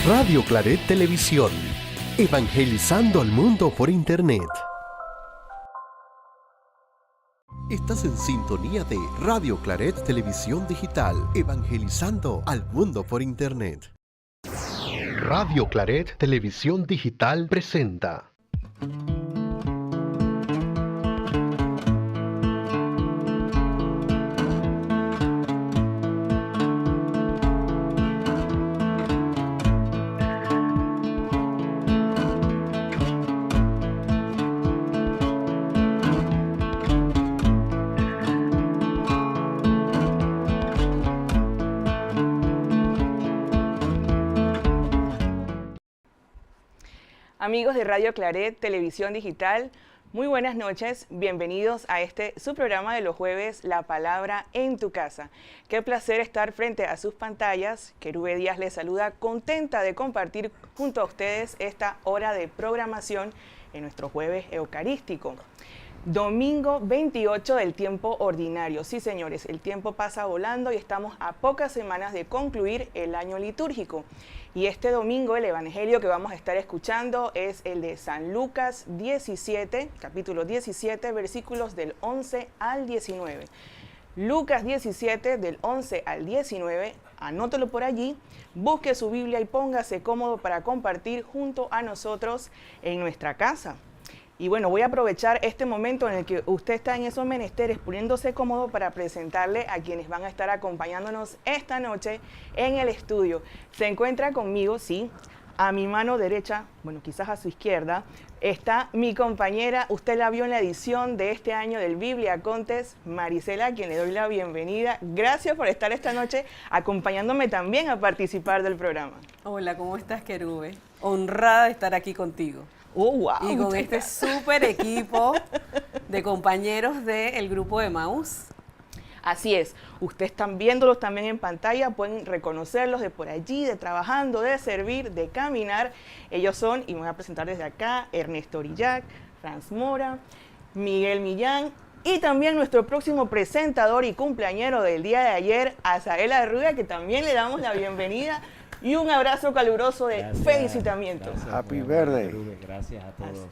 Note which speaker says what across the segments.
Speaker 1: Radio Claret Televisión, evangelizando al mundo por Internet. Estás en sintonía de Radio Claret Televisión Digital, evangelizando al mundo por Internet. Radio Claret Televisión Digital presenta.
Speaker 2: Amigos de Radio Claret Televisión Digital, muy buenas noches, bienvenidos a su programa de los jueves, La Palabra en tu Casa. Qué placer estar frente a sus pantallas. Querube Díaz les saluda, contenta de compartir junto a ustedes esta hora de programación en nuestro jueves eucarístico. Domingo 28 del tiempo ordinario. Sí, señores, el tiempo pasa volando y estamos a pocas semanas de concluir el año litúrgico. Y este domingo el evangelio que vamos a estar escuchando es el de San Lucas 17, capítulo 17, versículos del 11 al 19. Lucas 17, del 11 al 19, anótelo por allí, busque su Biblia y póngase cómodo para compartir junto a nosotros en nuestra casa. Y bueno, voy a aprovechar este momento en el que usted está en esos menesteres poniéndose cómodo para presentarle a quienes van a estar acompañándonos esta noche en el estudio. Se encuentra conmigo, sí, a mi mano derecha, bueno, quizás a su izquierda, está mi compañera, usted la vio en la edición de este año del Biblia Contest, Marisela, a quien le doy la bienvenida. Gracias por estar esta noche acompañándome también a participar del programa.
Speaker 3: Hola, ¿cómo estás, Querube? Honrada de estar aquí contigo.
Speaker 2: Oh, wow,
Speaker 3: y con este súper equipo de compañeros del grupo de Maús.
Speaker 2: Así es, ustedes están viéndolos también en pantalla, pueden reconocerlos de por allí, de trabajando, de servir, de caminar. Ellos son, y me voy a presentar desde acá, Ernesto Orillac, Franz Mora, Miguel Millán, y también nuestro próximo presentador y cumpleañero del día de ayer, Azaela Rubia, que también le damos la bienvenida. Y un abrazo caluroso de felicitamientos.
Speaker 4: Gracias, Happy birthday.
Speaker 5: Gracias a todos.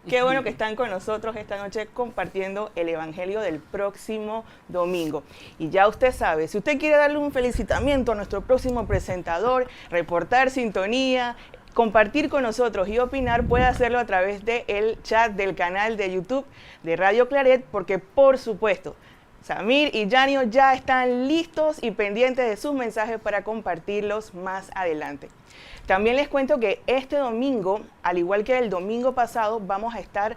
Speaker 2: Qué bueno que están con nosotros esta noche compartiendo el evangelio del próximo domingo. Y ya usted sabe, si usted quiere darle un felicitamiento a nuestro próximo presentador, reportar sintonía, compartir con nosotros y opinar, puede hacerlo a través del chat del canal de YouTube de Radio Claret, porque por supuesto, Samir y Janio ya están listos y pendientes de sus mensajes para compartirlos más adelante. También les cuento que este domingo, al igual que el domingo pasado, vamos a estar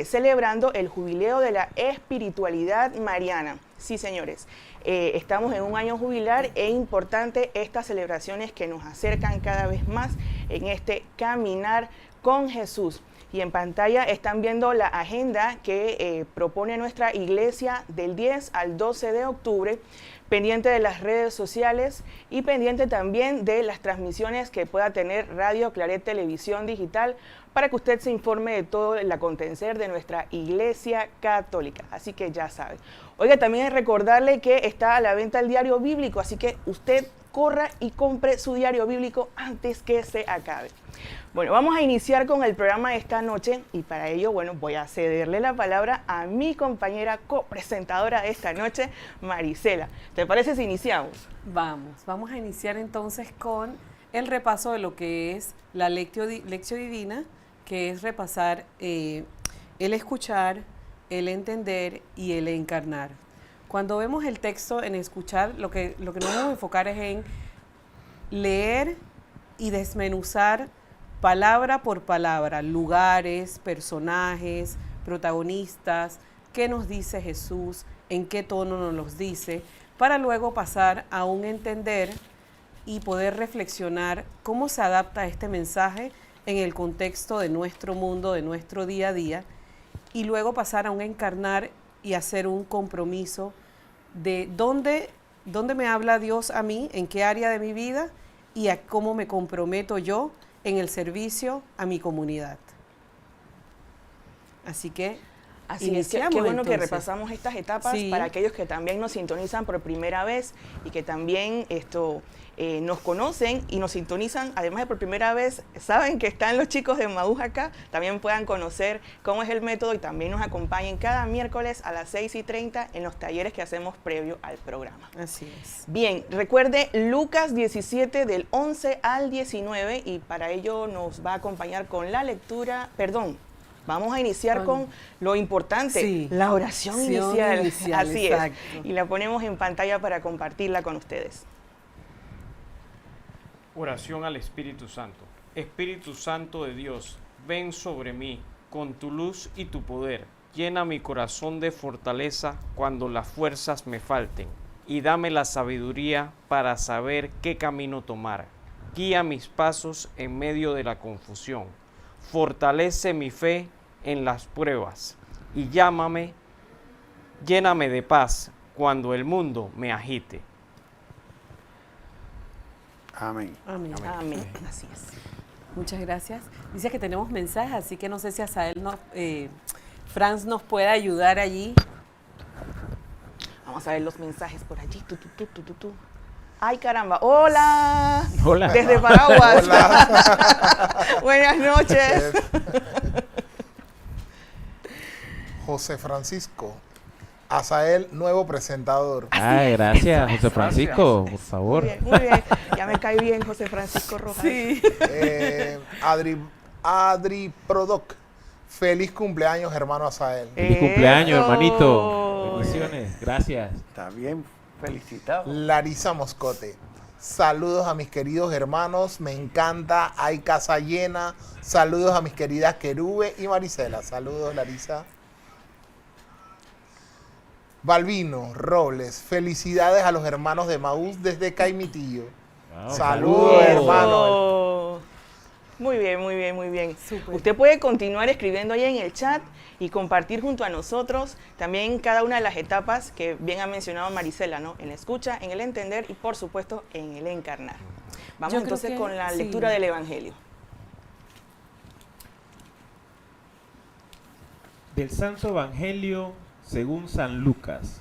Speaker 2: celebrando el jubileo de la espiritualidad mariana. Sí, señores, estamos en un año jubilar e importante estas celebraciones que nos acercan cada vez más en este caminar con Jesús. Y en pantalla están viendo la agenda que propone nuestra iglesia del 10 al 12 de octubre, pendiente de las redes sociales y pendiente también de las transmisiones que pueda tener Radio Claret Televisión Digital para que usted se informe de todo el acontecer de nuestra iglesia católica. Así que ya sabe. Oiga, también recordarle que está a la venta el diario bíblico, así que usted corra y compre su diario bíblico antes que se acabe. Bueno, vamos a iniciar con el programa de esta noche y para ello, bueno, voy a cederle la palabra a mi compañera copresentadora de esta noche, Marisela. ¿Te parece si iniciamos?
Speaker 3: Vamos a iniciar entonces con el repaso de lo que es la Lectio Divina, que es repasar el escuchar, el entender y el encarnar. Cuando vemos el texto en escuchar, lo que nos vamos a enfocar es en leer y desmenuzar palabra por palabra, lugares, personajes, protagonistas, qué nos dice Jesús, en qué tono nos los dice, para luego pasar a un entender y poder reflexionar cómo se adapta este mensaje en el contexto de nuestro mundo, de nuestro día a día, y luego pasar a un encarnar y hacer un compromiso de dónde me habla Dios a mí, en qué área de mi vida y a cómo me comprometo yo en el servicio a mi comunidad. Así que
Speaker 2: Así es,
Speaker 3: Iniciamos
Speaker 2: qué bueno que
Speaker 3: entonces.
Speaker 2: repasamos estas etapas
Speaker 3: Sí.
Speaker 2: para aquellos que también nos sintonizan por primera vez y que también nos conocen y nos sintonizan, además de por primera vez, saben que están los chicos de Emaús acá, también puedan conocer cómo es el método y también nos acompañen cada miércoles a las 6:30 en los talleres que hacemos previo al programa.
Speaker 3: Así es.
Speaker 2: Bien, recuerde Lucas 17 del 11 al 19 y para ello nos va a acompañar con la lectura, vamos a iniciar con lo importante,
Speaker 3: Sí.
Speaker 2: la oración
Speaker 3: Oración
Speaker 2: inicial.
Speaker 3: inicial,
Speaker 2: Así
Speaker 3: exacto.
Speaker 2: es. Y la ponemos en pantalla para compartirla con ustedes.
Speaker 4: Oración al Espíritu Santo. Espíritu Santo de Dios, ven sobre mí con tu luz y tu poder. Llena mi corazón de fortaleza cuando las fuerzas me falten y dame la sabiduría para saber qué camino tomar. Guía mis pasos en medio de la confusión. Fortalece mi fe en las pruebas y lléname de paz cuando el mundo me agite.
Speaker 5: Amén.
Speaker 3: Amén.
Speaker 2: Amén. Así es.
Speaker 3: Muchas gracias. Dice que tenemos mensajes, así que no sé si Franz nos puede ayudar allí.
Speaker 2: Vamos a ver los mensajes por allí. Tu. Ay, caramba. Hola.
Speaker 6: Hola.
Speaker 2: Desde Paraguas. Buenas noches.
Speaker 5: José Francisco, Azael, nuevo presentador.
Speaker 6: Ay, gracias, José Francisco, por favor.
Speaker 2: Muy bien. Ya me cae bien José Francisco Rojas.
Speaker 3: Sí.
Speaker 5: Adri Prodoc, feliz cumpleaños, hermano Azael.
Speaker 6: Feliz cumpleaños,
Speaker 2: Eso.
Speaker 6: hermanito. Bendiciones, gracias.
Speaker 7: Está bien, felicitado.
Speaker 5: Larisa Moscote, saludos a mis queridos hermanos, me encanta, hay casa llena. Saludos a mis queridas Querube y Marisela. Saludos, Larisa. Balbino Robles, felicidades a los hermanos de Emaús desde Caimitillo.
Speaker 6: Wow,
Speaker 5: Saludos, hermano.
Speaker 2: Eso. Muy bien, muy bien, muy bien.
Speaker 3: Súper.
Speaker 2: Usted puede continuar escribiendo ahí en el chat y compartir junto a nosotros también cada una de las etapas que bien ha mencionado Marisela, ¿no? En la escucha, en el entender y por supuesto en el encarnar. Vamos
Speaker 3: Yo creo
Speaker 2: entonces
Speaker 3: que
Speaker 2: con la
Speaker 3: sí.
Speaker 2: lectura del Evangelio.
Speaker 6: Del Santo Evangelio según San Lucas.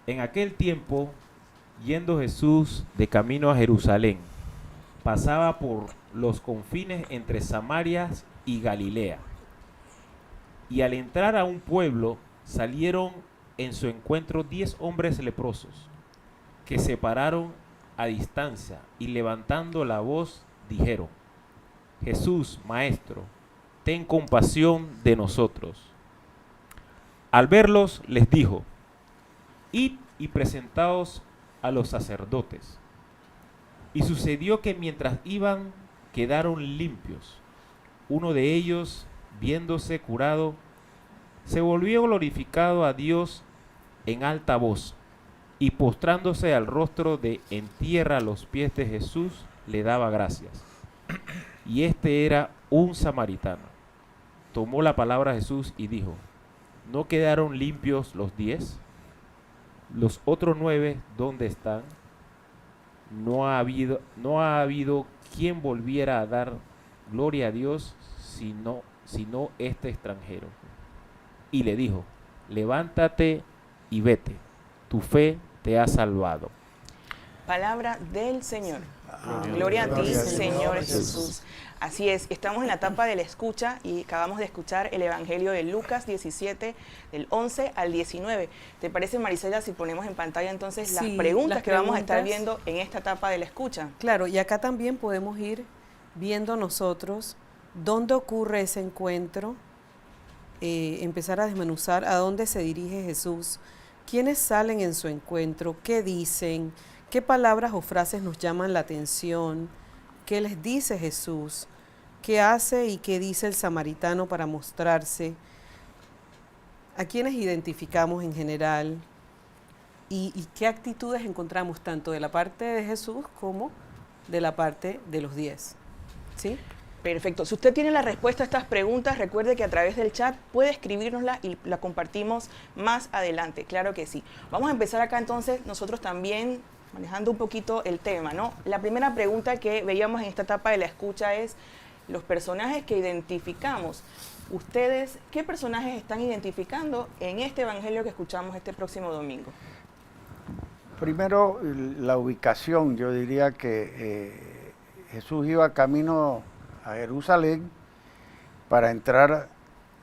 Speaker 6: En aquel tiempo, yendo Jesús de camino a Jerusalén, pasaba por los confines entre Samaria y Galilea. Y al entrar a un pueblo, salieron en su encuentro 10 hombres leprosos, que se pararon a distancia y levantando la voz dijeron: Jesús, Maestro, ten compasión de nosotros. Al verlos les dijo: id y presentaos a los sacerdotes. Y sucedió que mientras iban quedaron limpios. Uno de ellos, viéndose curado, se volvió glorificado a Dios en alta voz, y postrándose al rostro en tierra a los pies de Jesús, le daba gracias. Y este era un samaritano. Tomó la palabra Jesús y dijo: ¿no quedaron limpios los 10? ¿Los otros 9 dónde están? No ha habido quien volviera a dar gloria a Dios sino este extranjero. Y le dijo: levántate y vete, tu fe te ha salvado.
Speaker 2: Palabra del Señor.
Speaker 7: Amén.
Speaker 2: Gloria a ti,
Speaker 5: Gloria a ti,
Speaker 2: Señor
Speaker 5: Jesús.
Speaker 2: Jesús. Así es, estamos en la etapa de la escucha y acabamos de escuchar el Evangelio de Lucas 17, del 11 al 19. ¿Te parece, Marisela, si ponemos en pantalla entonces las
Speaker 3: Sí,
Speaker 2: preguntas
Speaker 3: las
Speaker 2: que vamos a estar
Speaker 3: preguntas.
Speaker 2: viendo en esta etapa de la escucha?
Speaker 3: Claro, y acá también podemos ir viendo nosotros dónde ocurre ese encuentro, empezar a desmenuzar a dónde se dirige Jesús, quiénes salen en su encuentro, qué dicen, qué palabras o frases nos llaman la atención, qué les dice Jesús, qué hace y qué dice el samaritano para mostrarse, a quiénes identificamos en general y qué actitudes encontramos tanto de la parte de Jesús como de la parte de los 10. ¿Sí?
Speaker 2: Perfecto. Si usted tiene la respuesta a estas preguntas, recuerde que a través del chat puede escribirnosla y la compartimos más adelante. Claro que sí. Vamos a empezar acá entonces nosotros también manejando un poquito el tema, ¿no? La primera pregunta que veíamos en esta etapa de la escucha es los personajes que identificamos. ustedes, ¿qué personajes están identificando en este evangelio que escuchamos este próximo domingo?
Speaker 7: Primero, la ubicación. Yo diría que Jesús iba camino a Jerusalén para entrar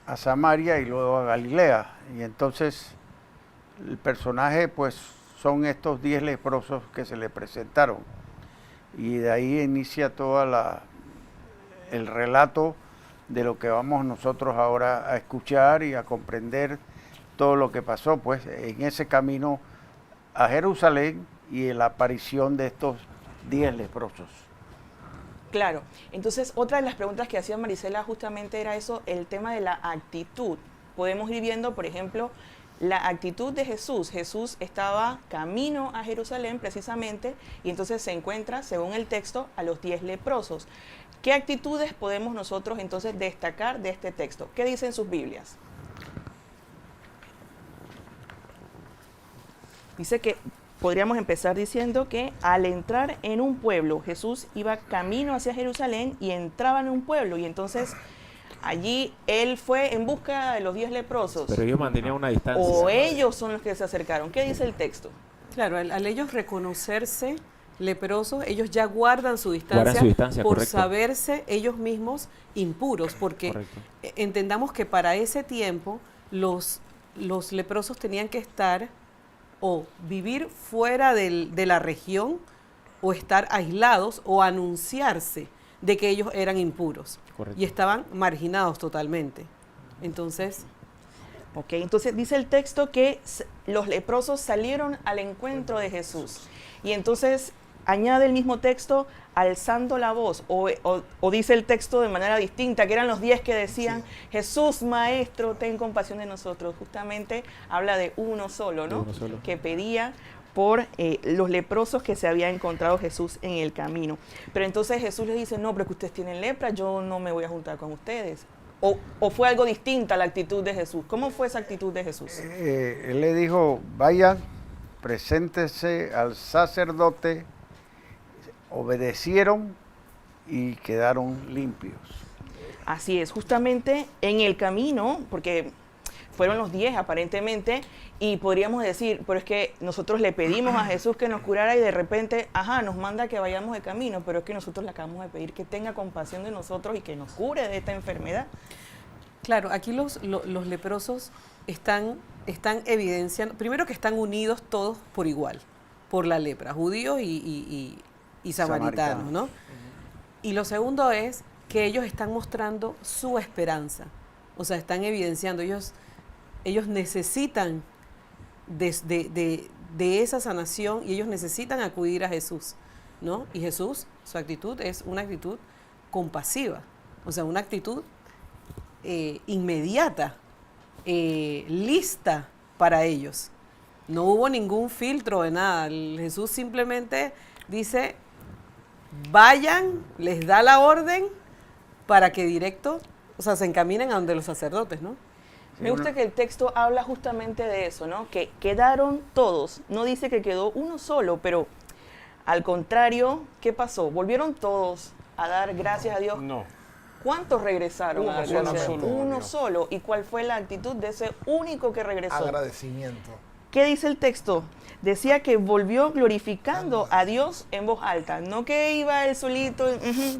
Speaker 7: a Samaria y luego a Galilea. Y entonces el personaje pues son estos 10 leprosos que se le presentaron. Y de ahí inicia toda el relato de lo que vamos nosotros ahora a escuchar y a comprender todo lo que pasó pues en ese camino a Jerusalén y en la aparición de estos 10 leprosos.
Speaker 2: Claro, entonces otra de las preguntas que hacía Marisela justamente era eso, el tema de la actitud. Podemos ir viendo, por ejemplo, la actitud de Jesús. Jesús estaba camino a Jerusalén precisamente y entonces se encuentra, según el texto, a los 10 leprosos. ¿Qué actitudes podemos nosotros entonces destacar de este texto? ¿Qué dicen sus Biblias? Dice que podríamos empezar diciendo que al entrar en un pueblo, Jesús iba camino hacia Jerusalén y entraba en un pueblo y entonces allí él fue en busca de los 10 leprosos.
Speaker 6: Pero ellos mantenían una distancia.
Speaker 2: O ellos son los que se acercaron. ¿Qué dice el texto?
Speaker 3: Claro, al ellos reconocerse leprosos, ellos ya guardan su
Speaker 6: Guardan su distancia,
Speaker 3: por
Speaker 6: correcto.
Speaker 3: saberse ellos mismos impuros, porque
Speaker 6: Correcto.
Speaker 3: entendamos que para ese tiempo los leprosos tenían que estar o vivir fuera de la región o estar aislados o anunciarse de que ellos eran impuros.
Speaker 6: Correcto.
Speaker 3: Y estaban marginados totalmente. Entonces,
Speaker 2: Ok, entonces dice el texto que los leprosos salieron al encuentro de Jesús. Y entonces añade el mismo texto alzando la voz, o dice el texto de manera distinta, que eran los 10 que decían, Jesús, Maestro, ten compasión de nosotros. Justamente habla de uno solo, ¿no?
Speaker 6: De uno solo.
Speaker 2: Que pedía por los leprosos que se había encontrado Jesús en el camino. Pero entonces Jesús les dice, no, pero que ustedes tienen lepra, yo no me voy a juntar con ustedes. ¿O fue algo distinta la actitud de Jesús? ¿Cómo fue esa actitud de Jesús?
Speaker 7: Él le dijo, vayan, preséntese al sacerdote, obedecieron y quedaron limpios.
Speaker 2: Así es, justamente en el camino, porque fueron los 10 aparentemente, y podríamos decir, pero es que nosotros le pedimos a Jesús que nos curara y de repente, nos manda que vayamos de camino, pero es que nosotros le acabamos de pedir que tenga compasión de nosotros y que nos cure de esta enfermedad.
Speaker 3: claro, aquí los leprosos están evidenciando, primero que están unidos todos por igual, por la lepra, judíos y samaritanos, ¿no? Y lo segundo es que ellos están mostrando su esperanza, o sea, están evidenciando, ellos necesitan de esa sanación y ellos necesitan acudir a Jesús, ¿no? Y Jesús, su actitud es una actitud compasiva, o sea, una actitud inmediata, lista para ellos. No hubo ningún filtro de nada. Jesús simplemente dice, vayan, les da la orden para que directo, o sea, se encaminen a donde los sacerdotes, ¿no?
Speaker 2: Me gusta que el texto habla justamente de eso, ¿no? Que quedaron todos. No dice que quedó uno solo, pero al contrario, ¿qué pasó? ¿Volvieron todos a dar gracias a Dios?
Speaker 4: No.
Speaker 2: ¿Cuántos regresaron
Speaker 5: Uno
Speaker 2: a dar
Speaker 5: solamente.
Speaker 2: gracias a Dios? Uno
Speaker 4: volvió.
Speaker 2: solo. ¿Y cuál fue la actitud de ese único que regresó?
Speaker 5: Agradecimiento.
Speaker 2: ¿Qué dice el texto? Decía que volvió glorificando a Dios en voz alta. No que iba él solito,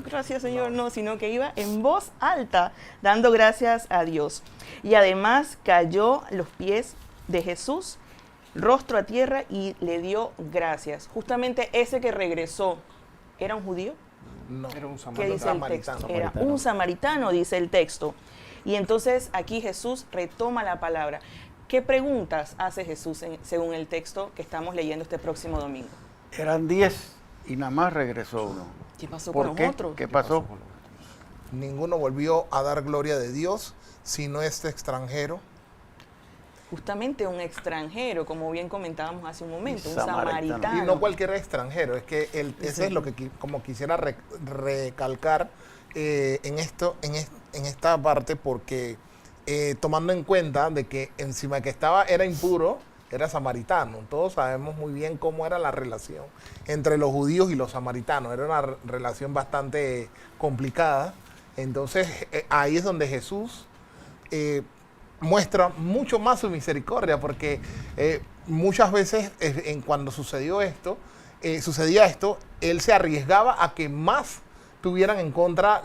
Speaker 2: gracias Señor, no, sino que iba en voz alta, dando gracias a Dios. Y además cayó a los pies de Jesús, rostro a tierra, y le dio gracias. Justamente ese que regresó, ¿era un judío?
Speaker 5: No.
Speaker 4: Era un
Speaker 2: ¿Qué dice el
Speaker 5: samaritano.
Speaker 2: texto? Era un samaritano, dice el texto. Y entonces aquí Jesús retoma la palabra. ¿Qué preguntas hace Jesús según el texto que estamos leyendo este próximo domingo?
Speaker 7: Eran 10 y nada más regresó uno.
Speaker 2: ¿Qué pasó
Speaker 7: ¿Por
Speaker 2: con
Speaker 7: qué?
Speaker 2: los otros?
Speaker 7: ¿Qué pasó?
Speaker 5: Ninguno volvió a dar gloria de Dios, sino este extranjero.
Speaker 2: Justamente un extranjero, como bien comentábamos hace un momento, un
Speaker 7: Samaritano.
Speaker 2: samaritano.
Speaker 5: Y no cualquier extranjero, es que ese es lo que como quisiera recalcar en esta parte, porque tomando en cuenta de que encima de que era impuro, era samaritano. Todos sabemos muy bien cómo era la relación entre los judíos y los samaritanos. Era una relación bastante complicada. Entonces ahí es donde Jesús muestra mucho más su misericordia, porque muchas veces cuando sucedía esto, él se arriesgaba a que más tuvieran en contra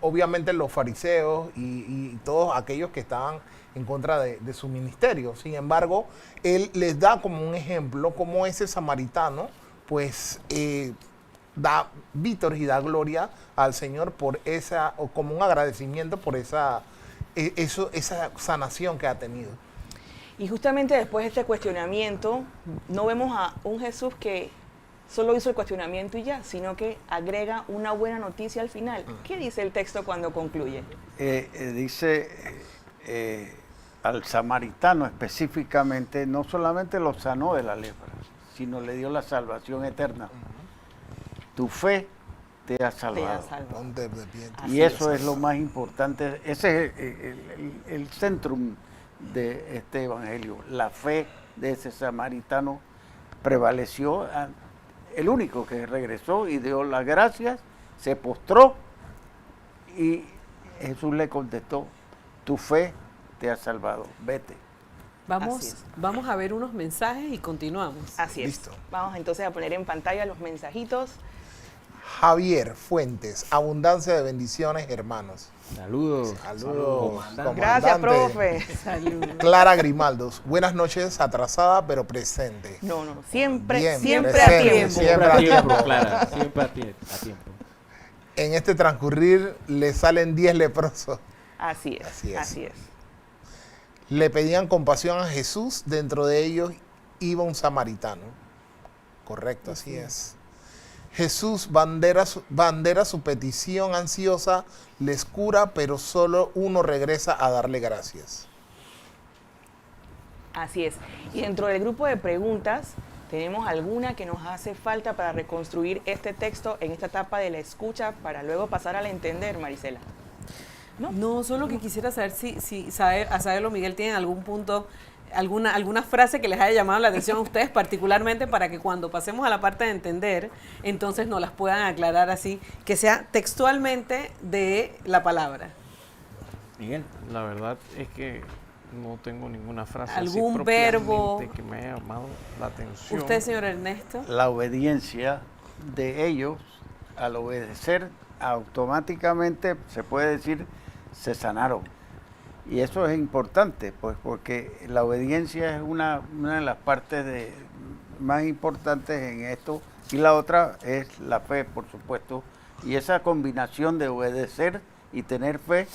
Speaker 5: obviamente los fariseos y todos aquellos que estaban en contra de su ministerio. Sin embargo, él les da como un ejemplo cómo ese samaritano pues da vítores y da gloria al Señor por o como un agradecimiento por esa sanación que ha tenido.
Speaker 2: Y justamente después de este cuestionamiento, no vemos a un Jesús que solo hizo el cuestionamiento y ya, sino que agrega una buena noticia al final. ¿Qué dice el texto cuando concluye?
Speaker 7: Dice al samaritano específicamente, no solamente lo sanó de la lepra, sino le dio la salvación eterna. Tu fe te ha salvado.
Speaker 5: Ponte de pie.
Speaker 7: Y eso es lo más importante. Ese es el centrum de este evangelio. La fe de ese samaritano prevaleció. El único que regresó y dio las gracias, se postró y Jesús le contestó, tu fe te ha salvado, vete.
Speaker 3: Vamos a ver unos mensajes y continuamos.
Speaker 2: Así es.
Speaker 5: Listo.
Speaker 2: Vamos entonces a poner en pantalla los mensajitos.
Speaker 5: Javier Fuentes, abundancia de bendiciones, hermanos.
Speaker 6: Saludos.
Speaker 5: Saludos.
Speaker 2: Gracias,
Speaker 5: comandante.
Speaker 2: profe.
Speaker 3: Saludos.
Speaker 5: Clara Grimaldos, buenas noches, atrasada pero presente.
Speaker 2: No, siempre,
Speaker 5: Bien,
Speaker 2: siempre a
Speaker 5: presente,
Speaker 2: tiempo.
Speaker 5: siempre a tiempo.
Speaker 6: Clara, siempre a tiempo.
Speaker 5: En este transcurrir le salen 10 leprosos.
Speaker 2: Así es,
Speaker 5: Así es.
Speaker 2: así es.
Speaker 5: Le pedían compasión a Jesús, dentro de ellos iba un samaritano. Correcto, así es. Jesús bandera su petición ansiosa, les cura, pero solo uno regresa a darle gracias.
Speaker 2: Así es. Y dentro del grupo de preguntas, ¿tenemos alguna que nos hace falta para reconstruir este texto en esta etapa de la escucha para luego pasar al entender, Marisela?
Speaker 3: No, solo que quisiera saber si Azael o Miguel tienen algún punto, alguna frase que les haya llamado la atención a ustedes particularmente para que cuando pasemos a la parte de entender, entonces nos las puedan aclarar así, que sea textualmente de la palabra.
Speaker 6: Miguel.
Speaker 4: La verdad es que no tengo ninguna frase
Speaker 3: ¿Algún
Speaker 4: así
Speaker 3: verbo?
Speaker 4: propiamente que me haya llamado la atención.
Speaker 3: Usted, señor Ernesto.
Speaker 7: La obediencia de ellos, al obedecer, automáticamente se puede decir, se sanaron. Y eso es importante, pues, porque la obediencia es una de las partes más importantes en esto, y la otra es la fe, por supuesto. Y esa combinación de obedecer y tener fe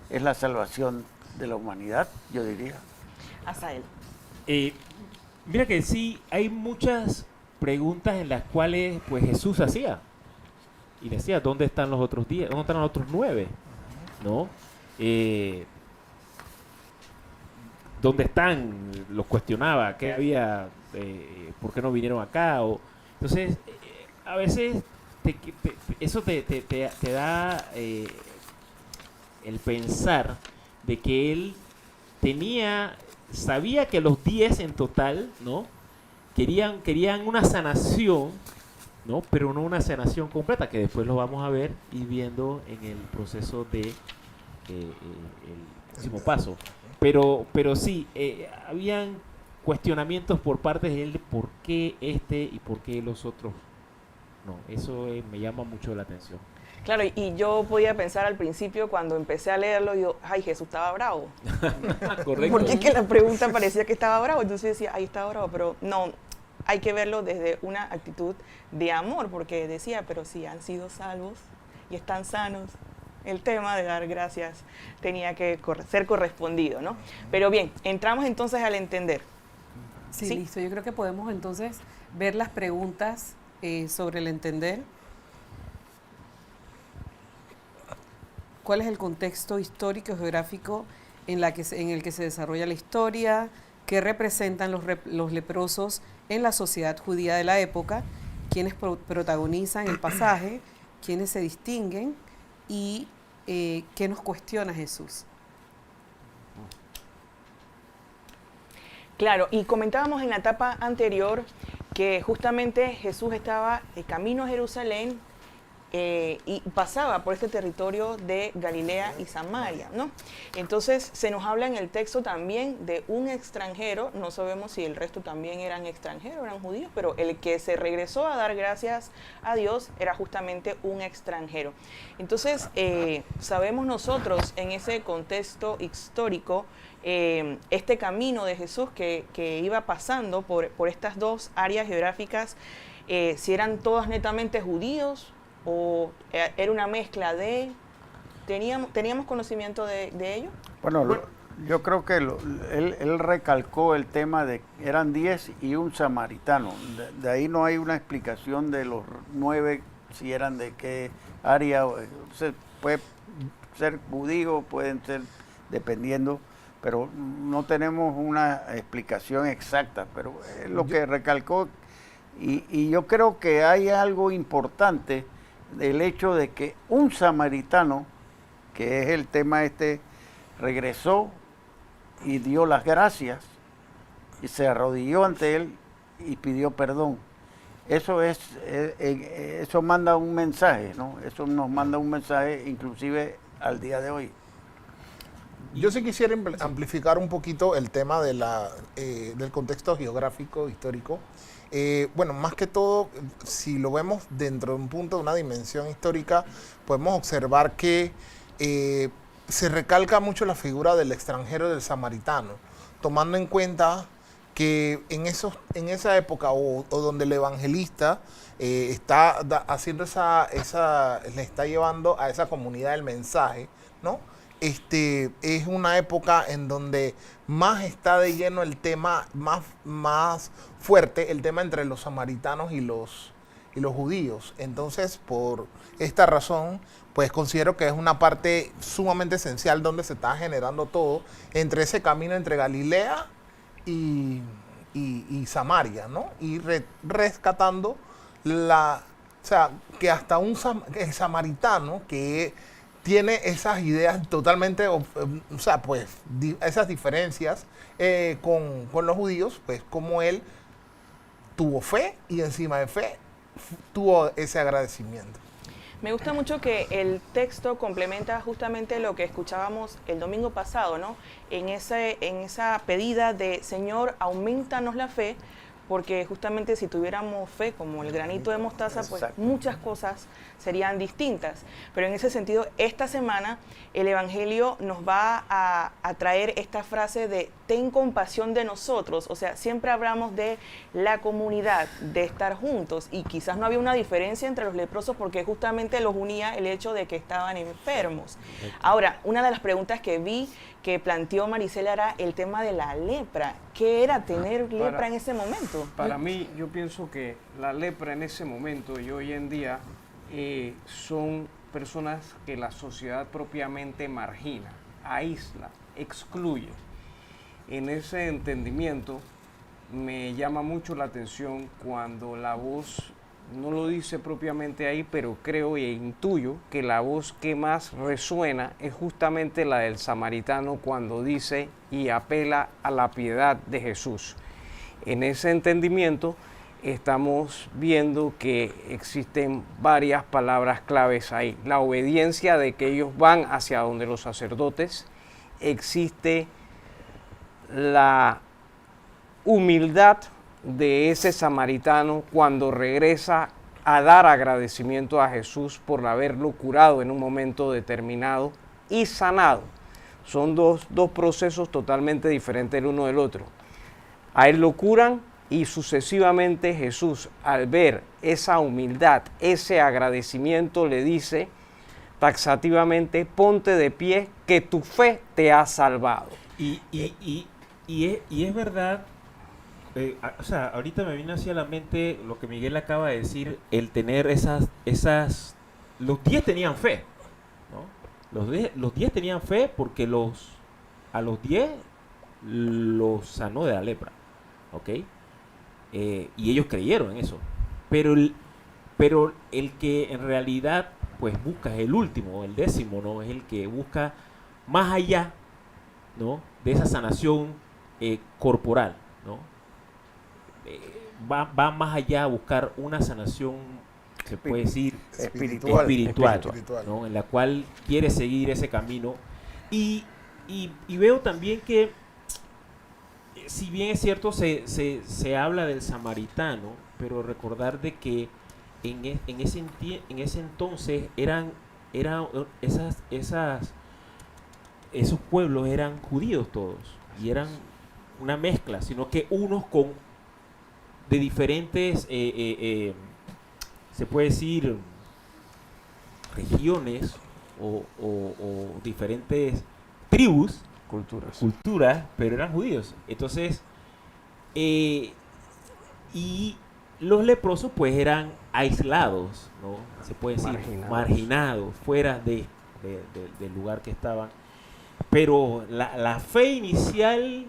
Speaker 7: es la salvación de la humanidad, yo diría.
Speaker 2: Azael.
Speaker 6: Mira que sí, hay muchas preguntas en las cuales pues Jesús hacía. Y decía, ¿dónde están los otros 10? ¿Dónde están los otros 9? ¿No? ¿Dónde están? Los cuestionaba. ¿Qué había? ¿Por qué no vinieron acá? Entonces, a veces eso te da el pensar de que él sabía que los 10 en total, ¿no? Querían una sanación, ¿no? Pero no una sanación completa, que después lo vamos a ver y viendo en el proceso de el próximo paso. Pero sí, habían cuestionamientos por parte de él de por qué y por qué los otros no. Eso me llama mucho la atención.
Speaker 2: Claro, y yo podía pensar al principio cuando empecé a leerlo, yo, ay, Jesús estaba bravo.
Speaker 6: Correcto.
Speaker 2: Porque es que la pregunta parecía que estaba bravo, entonces decía, ay, estaba bravo, pero no, hay que verlo desde una actitud de amor, porque decía, pero si han sido salvos y están sanos, el tema de dar gracias tenía que ser correspondido, ¿no? Pero bien, entramos entonces al entender.
Speaker 3: Sí,
Speaker 2: ¿Sí?
Speaker 3: listo. Yo creo que podemos entonces ver las preguntas sobre el entender. ¿Cuál es el contexto histórico y geográfico en el que se desarrolla la historia? ¿Qué representan los leprosos en la sociedad judía de la época? ¿Quiénes protagonizan el pasaje? ¿Quiénes se distinguen? ¿Y qué nos cuestiona Jesús?
Speaker 2: Claro, y comentábamos en la etapa anterior que justamente Jesús estaba de camino a Jerusalén y pasaba por este territorio de Galilea y Samaria, ¿no? Entonces se nos habla en el texto también de un extranjero, no sabemos si el resto también eran extranjeros, eran judíos, pero el que se regresó a dar gracias a Dios era justamente un extranjero. Entonces sabemos nosotros en ese contexto histórico este camino de Jesús que iba pasando por estas dos áreas geográficas, si eran todos netamente judíos, o era una mezcla de... ¿Teníamos conocimiento de ello?
Speaker 7: Bueno, yo creo que él recalcó el tema de eran 10 y un samaritano. De ahí no hay una explicación de los 9, si eran de qué área. Puede ser judío, pueden ser dependiendo, pero no tenemos una explicación exacta. Pero es lo que recalcó. Y yo creo que hay algo importante del hecho de que un samaritano, que es el tema regresó y dio las gracias y se arrodilló ante él y pidió perdón. Eso eso manda un mensaje, ¿no? Eso nos manda un mensaje inclusive al día de hoy.
Speaker 5: Yo sí quisiera amplificar un poquito el tema del contexto geográfico, histórico. Bueno, más que todo, si lo vemos dentro de un punto de una dimensión histórica, podemos observar que se recalca mucho la figura del extranjero y del samaritano, tomando en cuenta que en esa época o donde el evangelista está haciendo le está llevando a esa comunidad el mensaje, ¿no? Es una época en donde más está de lleno el tema, más fuerte el tema entre los samaritanos y los judíos. Entonces, por esta razón, pues considero que es una parte sumamente esencial donde se está generando todo entre ese camino entre Galilea y Samaria, ¿no? Y rescatando o sea, que hasta el samaritano que tiene esas ideas totalmente, o sea, pues esas diferencias con los judíos, pues como él tuvo fe y encima de fe tuvo ese agradecimiento.
Speaker 2: Me gusta mucho que el texto complementa justamente lo que escuchábamos el domingo pasado, ¿no? En esa pedida de Señor, aumentanos la fe, porque justamente si tuviéramos fe como el granito de mostaza, pues muchas cosas serían distintas. Pero en ese sentido, esta semana el Evangelio nos va a traer esta frase de ten compasión de nosotros. O sea, siempre hablamos de la comunidad, de estar juntos, y quizás no había una diferencia entre los leprosos porque justamente los unía el hecho de que estaban enfermos. Ahora, una de las preguntas que vi que planteó Maricela era el tema de la lepra. ¿Qué era tener lepra en ese momento?
Speaker 4: Para mí, yo pienso que la lepra en ese momento y hoy en día son personas que la sociedad propiamente margina, aísla, excluye. En ese entendimiento me llama mucho la atención cuando la voz, no lo dice propiamente ahí, pero creo e intuyo que la voz que más resuena es justamente la del samaritano cuando dice y apela a la piedad de Jesús. En ese entendimiento estamos viendo que existen varias palabras claves ahí. La obediencia de que ellos van hacia donde los sacerdotes, existe la humildad de ese samaritano cuando regresa a dar agradecimiento a Jesús por haberlo curado en un momento determinado y sanado. Son dos procesos totalmente diferentes el uno del otro. A él lo curan y sucesivamente Jesús, al ver esa humildad, ese agradecimiento, le dice taxativamente: ponte de pie, que tu fe te ha salvado.
Speaker 6: Y es verdad. O sea, ahorita me vino hacia la mente lo que Miguel acaba de decir, el tener los 10 tenían fe, ¿no? Los 10 tenían fe porque a los 10 los sanó de la lepra, ¿ok? Y ellos creyeron en eso. Pero el que en realidad pues busca es el último, el 10º, ¿no? Es el que busca más allá, ¿no?, de esa sanación corporal, ¿no? Va más allá a buscar una sanación se puede decir,
Speaker 5: Espiritual.
Speaker 6: espiritual, ¿no? En la cual quiere seguir ese camino. Y veo también que, si bien es cierto, se habla del samaritano, pero recordar de que en ese entonces esos pueblos eran judíos todos, y eran una mezcla, sino que unos de diferentes, se puede decir, regiones o diferentes tribus, culturas, pero eran judíos. Entonces, y los leprosos pues eran aislados, ¿no? Se puede decir, marginados, fuera del lugar que estaban. Pero la fe inicial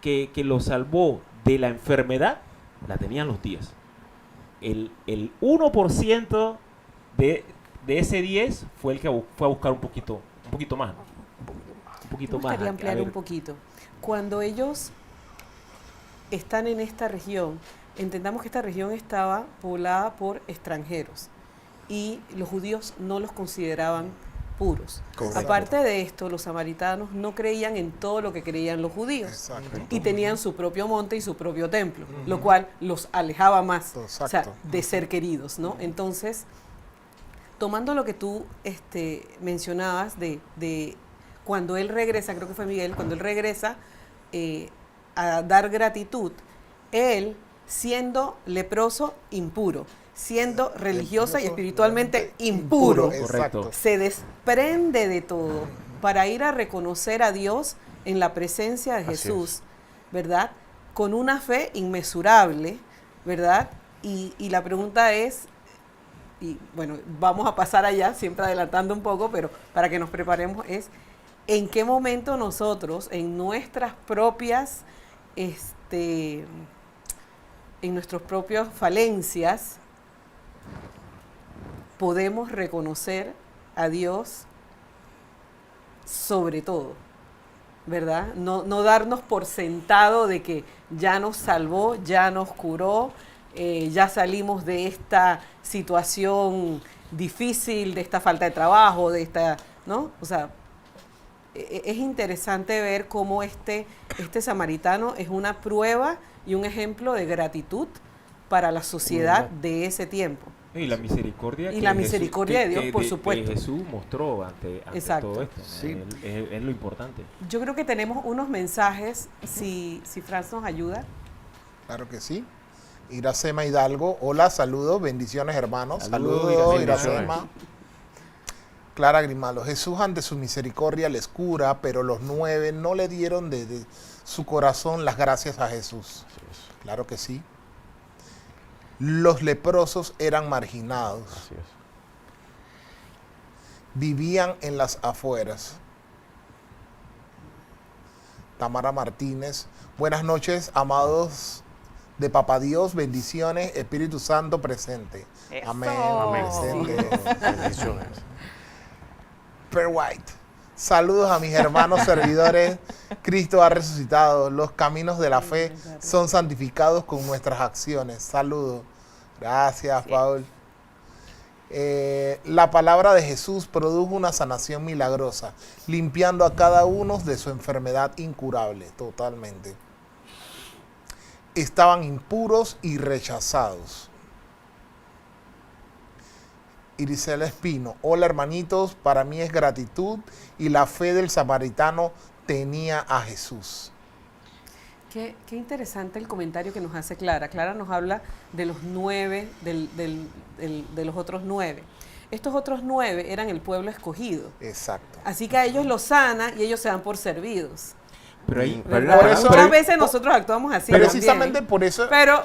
Speaker 6: que los salvó de la enfermedad, la tenían los 10. El 1% de ese 10 fue el que fue a buscar un poquito más, ¿no? Un poquito
Speaker 3: Me
Speaker 6: más.
Speaker 3: gustaría ampliar un poquito. Cuando ellos están en esta región, entendamos que esta región estaba poblada por extranjeros y los judíos no los consideraban puros.
Speaker 5: Correcto.
Speaker 3: Aparte de esto, los samaritanos no creían en todo lo que creían los judíos.
Speaker 5: Exacto.
Speaker 3: Y tenían su propio monte y su propio templo, lo cual los alejaba más,
Speaker 5: Exacto.
Speaker 3: o sea, de ser queridos, ¿no? Entonces, tomando lo que tú mencionabas de cuando él regresa, creo que fue Miguel, cuando él regresa a dar gratitud, él siendo leproso impuro, siendo religiosa y espiritualmente impuro,
Speaker 5: Exacto.
Speaker 3: se desprende de todo para ir a reconocer a Dios en la presencia de Jesús, ¿verdad? Con una fe inmesurable, ¿verdad? Y la pregunta es, y bueno, vamos a pasar allá, siempre adelantando un poco, pero para que nos preparemos, es en qué momento nosotros, en nuestras propias, en nuestras propias falencias, podemos reconocer a Dios sobre todo, ¿verdad? No darnos por sentado de que ya nos salvó, ya nos curó, ya salimos de esta situación difícil, de esta falta de trabajo, de esta, ¿no? O sea, es interesante ver cómo este samaritano es una prueba y un ejemplo de gratitud para la sociedad de ese tiempo.
Speaker 6: Y la misericordia,
Speaker 3: Y la misericordia de Dios, por
Speaker 6: que
Speaker 3: supuesto.
Speaker 6: Jesús mostró ante
Speaker 3: Exacto.
Speaker 6: todo esto, ¿no?
Speaker 7: Sí.
Speaker 6: Es lo importante.
Speaker 3: Yo creo que tenemos unos mensajes, si Franz nos ayuda.
Speaker 5: Claro que sí. Iracema Hidalgo, hola, saludos, bendiciones hermanos.
Speaker 6: Saludos,
Speaker 5: Saludos,
Speaker 6: Iracema.
Speaker 5: Iracema. Clara Grimaldo, Jesús ante su misericordia les cura, pero los 9 no le dieron de su corazón las gracias a Jesús. Claro que sí. Los leprosos eran marginados. Vivían en las afueras. Tamara Martínez, buenas noches, amados de Papá Dios, bendiciones, Espíritu Santo presente.
Speaker 2: Eso.
Speaker 5: Amén.
Speaker 2: Amén.
Speaker 5: Presente. Bendiciones. Per White, saludos a mis hermanos servidores. Cristo ha resucitado. Los caminos de la fe son santificados con nuestras acciones. Saludos. Gracias, Paul. La palabra de Jesús produjo una sanación milagrosa, limpiando a cada uno de su enfermedad incurable, totalmente. Estaban impuros y rechazados. Irisela Espino, hola hermanitos, para mí es gratitud y la fe del samaritano tenía a Jesús.
Speaker 3: Qué interesante el comentario que nos hace Clara. Clara nos habla de los 9, de los otros 9. Estos otros 9 eran el pueblo escogido.
Speaker 5: Exacto.
Speaker 3: Así que a ellos los sana y ellos se dan por servidos.
Speaker 6: Pero hay,
Speaker 3: ¿Verdad?
Speaker 5: por eso-
Speaker 3: Muchas veces nosotros actuamos así.
Speaker 5: Precisamente
Speaker 3: también.
Speaker 5: por eso,
Speaker 3: Pero,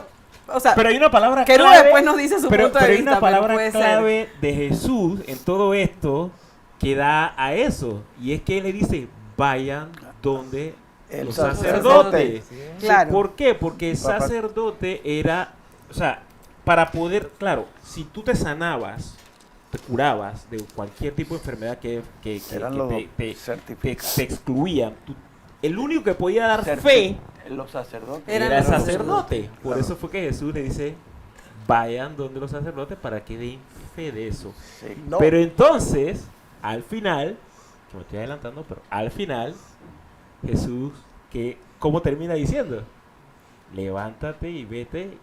Speaker 3: o sea,
Speaker 6: pero hay una palabra
Speaker 3: que
Speaker 6: clave.
Speaker 3: después nos dice su
Speaker 6: pero
Speaker 3: punto de
Speaker 6: hay
Speaker 3: vista,
Speaker 6: una
Speaker 3: pero
Speaker 6: palabra
Speaker 3: puede ser.
Speaker 6: clave de Jesús en todo esto que da a eso. Y es que él le dice, vayan donde
Speaker 7: El
Speaker 6: los
Speaker 7: sacerdote.
Speaker 6: sacerdotes.
Speaker 3: Claro.
Speaker 6: ¿Por qué? Porque el
Speaker 7: Papá.
Speaker 6: sacerdote era, o sea, para poder, claro, si tú te sanabas, te curabas de cualquier tipo de enfermedad que
Speaker 7: Eran
Speaker 6: que
Speaker 7: los
Speaker 6: te
Speaker 7: certificados.
Speaker 6: excluían, el único que podía dar fe
Speaker 7: Los sacerdotes.
Speaker 3: Eran
Speaker 6: era el
Speaker 3: los
Speaker 6: sacerdote. Por
Speaker 7: Claro.
Speaker 6: eso fue que Jesús le dice, vayan donde los sacerdotes para que den fe de eso.
Speaker 7: Sí.
Speaker 5: No,
Speaker 6: Pero entonces, al final, que me estoy adelantando, pero al final, Jesús, ¿cómo termina diciendo? Levántate y vete,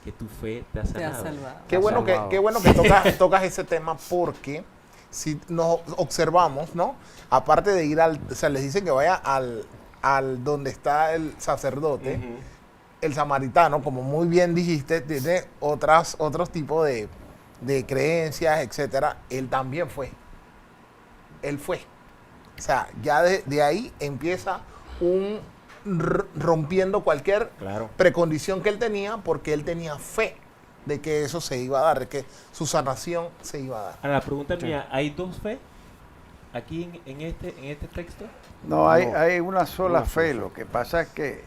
Speaker 6: que tu fe te ha
Speaker 3: Te ha
Speaker 6: sanado.
Speaker 3: salvado.
Speaker 5: qué bueno que,
Speaker 4: salvado.
Speaker 5: qué bueno que tocas ese tema porque si nos observamos, ¿no? Aparte de ir o sea, les dicen que vaya al donde está el sacerdote,
Speaker 6: Ujú.
Speaker 5: el samaritano, como muy bien dijiste, tiene otros tipos de creencias, etcétera. Él también fue. Él fue. O sea, ya de ahí empieza rompiendo cualquier
Speaker 6: Claro.
Speaker 5: precondición que él tenía, porque él tenía fe de que eso se iba a dar, de que su sanación se iba a dar.
Speaker 6: Ahora, la pregunta mía, ¿hay dos fe aquí en este texto?
Speaker 7: No, hay una sola
Speaker 4: una sola
Speaker 7: fe.
Speaker 4: fe.
Speaker 7: Lo que pasa es que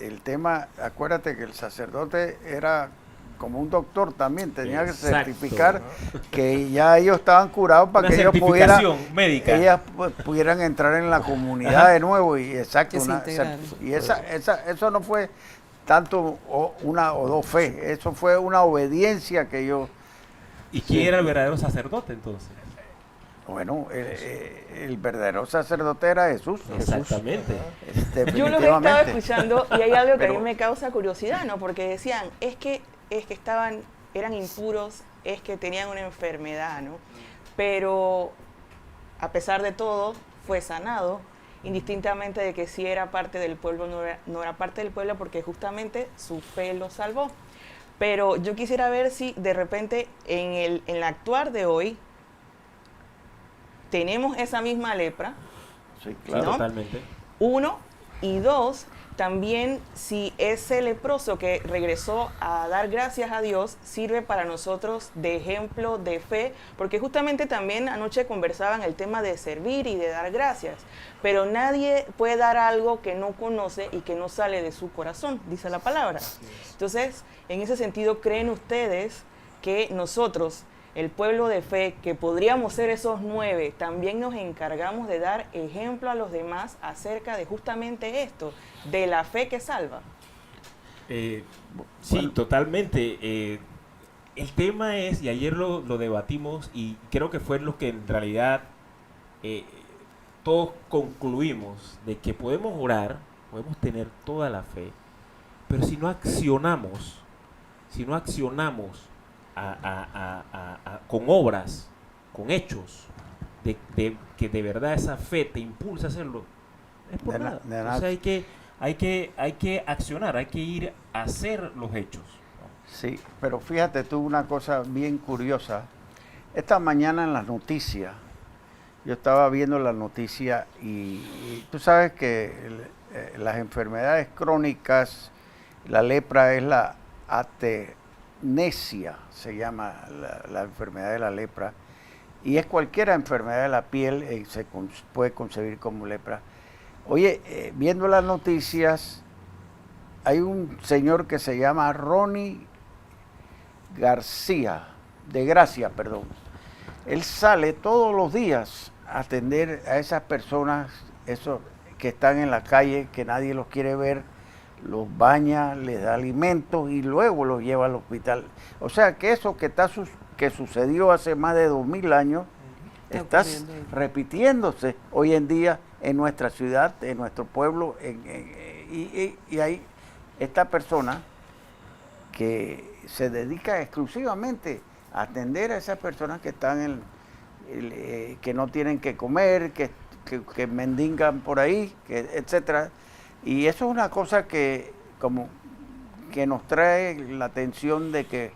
Speaker 7: el tema, acuérdate que el sacerdote era como un doctor también, tenía que
Speaker 6: Exacto.
Speaker 7: certificar que ya ellos estaban curados para
Speaker 6: Una
Speaker 7: que ellos pudieran,
Speaker 6: certificación médica.
Speaker 7: ellas pudieran entrar en la comunidad de nuevo y exacto,
Speaker 3: Que se integraran.
Speaker 7: y eso no fue tanto una o dos fe, eso fue una obediencia que ellos,
Speaker 6: ¿Y quién era el verdadero sacerdote entonces?
Speaker 7: bueno, el verdadero sacerdote era Jesús.
Speaker 6: Exactamente.
Speaker 2: Yo los estaba
Speaker 7: Definitivamente.
Speaker 2: escuchando y hay algo que a
Speaker 7: Pero-
Speaker 2: mí me causa curiosidad, ¿no? Porque decían, es que eran impuros, es que tenían una enfermedad, ¿no? Pero a pesar de todo, fue sanado, indistintamente de que si era parte del pueblo o no era parte del pueblo, porque justamente su fe lo salvó. Pero yo quisiera ver si de repente en el actuar de hoy tenemos esa misma lepra,
Speaker 7: Sí,
Speaker 6: Sí,
Speaker 7: claro.
Speaker 2: ¿no?
Speaker 6: totalmente.
Speaker 2: uno, y dos, también si ese leproso que regresó a dar gracias a Dios sirve para nosotros de ejemplo de fe, porque justamente también anoche conversaban el tema de servir y de dar gracias, pero nadie puede dar algo que no conoce y que no sale de su corazón, dice la palabra. Entonces, en ese sentido, ¿creen ustedes que nosotros, el pueblo de fe, que podríamos ser esos 9, también nos encargamos de dar ejemplo a los demás acerca de justamente esto, de la fe que salva?
Speaker 6: Sí, totalmente. El tema es, y ayer lo debatimos, y creo que fue lo que en realidad todos concluimos, de que podemos orar, podemos tener toda la fe, pero si no accionamos con obras, con hechos, de que de verdad esa fe te impulsa a hacerlo, es por
Speaker 7: De
Speaker 6: nada.
Speaker 7: nada.
Speaker 6: O sea, hay que accionar, hay que ir a hacer los hechos.
Speaker 7: Sí, pero fíjate tú una cosa bien curiosa. Esta mañana en las noticias, yo estaba viendo las noticias y tú sabes que las enfermedades crónicas, la lepra es la atenesia, se llama la enfermedad de la lepra, y es cualquier enfermedad de la piel, puede concebir como lepra. Oye, viendo las noticias, hay un señor que se llama Ronnie de Gracia, perdón. Él sale todos los días a atender a esas personas, esos que están en la calle, que nadie los quiere ver, los baña, les da alimentos y luego los lleva al hospital. O sea que eso que sucedió hace más de 2000 años,
Speaker 3: Está
Speaker 7: está
Speaker 3: ocurriendo.
Speaker 7: repitiéndose hoy en día en nuestra ciudad, en nuestro pueblo, y hay esta persona que se dedica exclusivamente a atender a esas personas que están que no tienen que comer, que mendigan por ahí, etcétera. Y eso es una cosa que nos trae la atención de que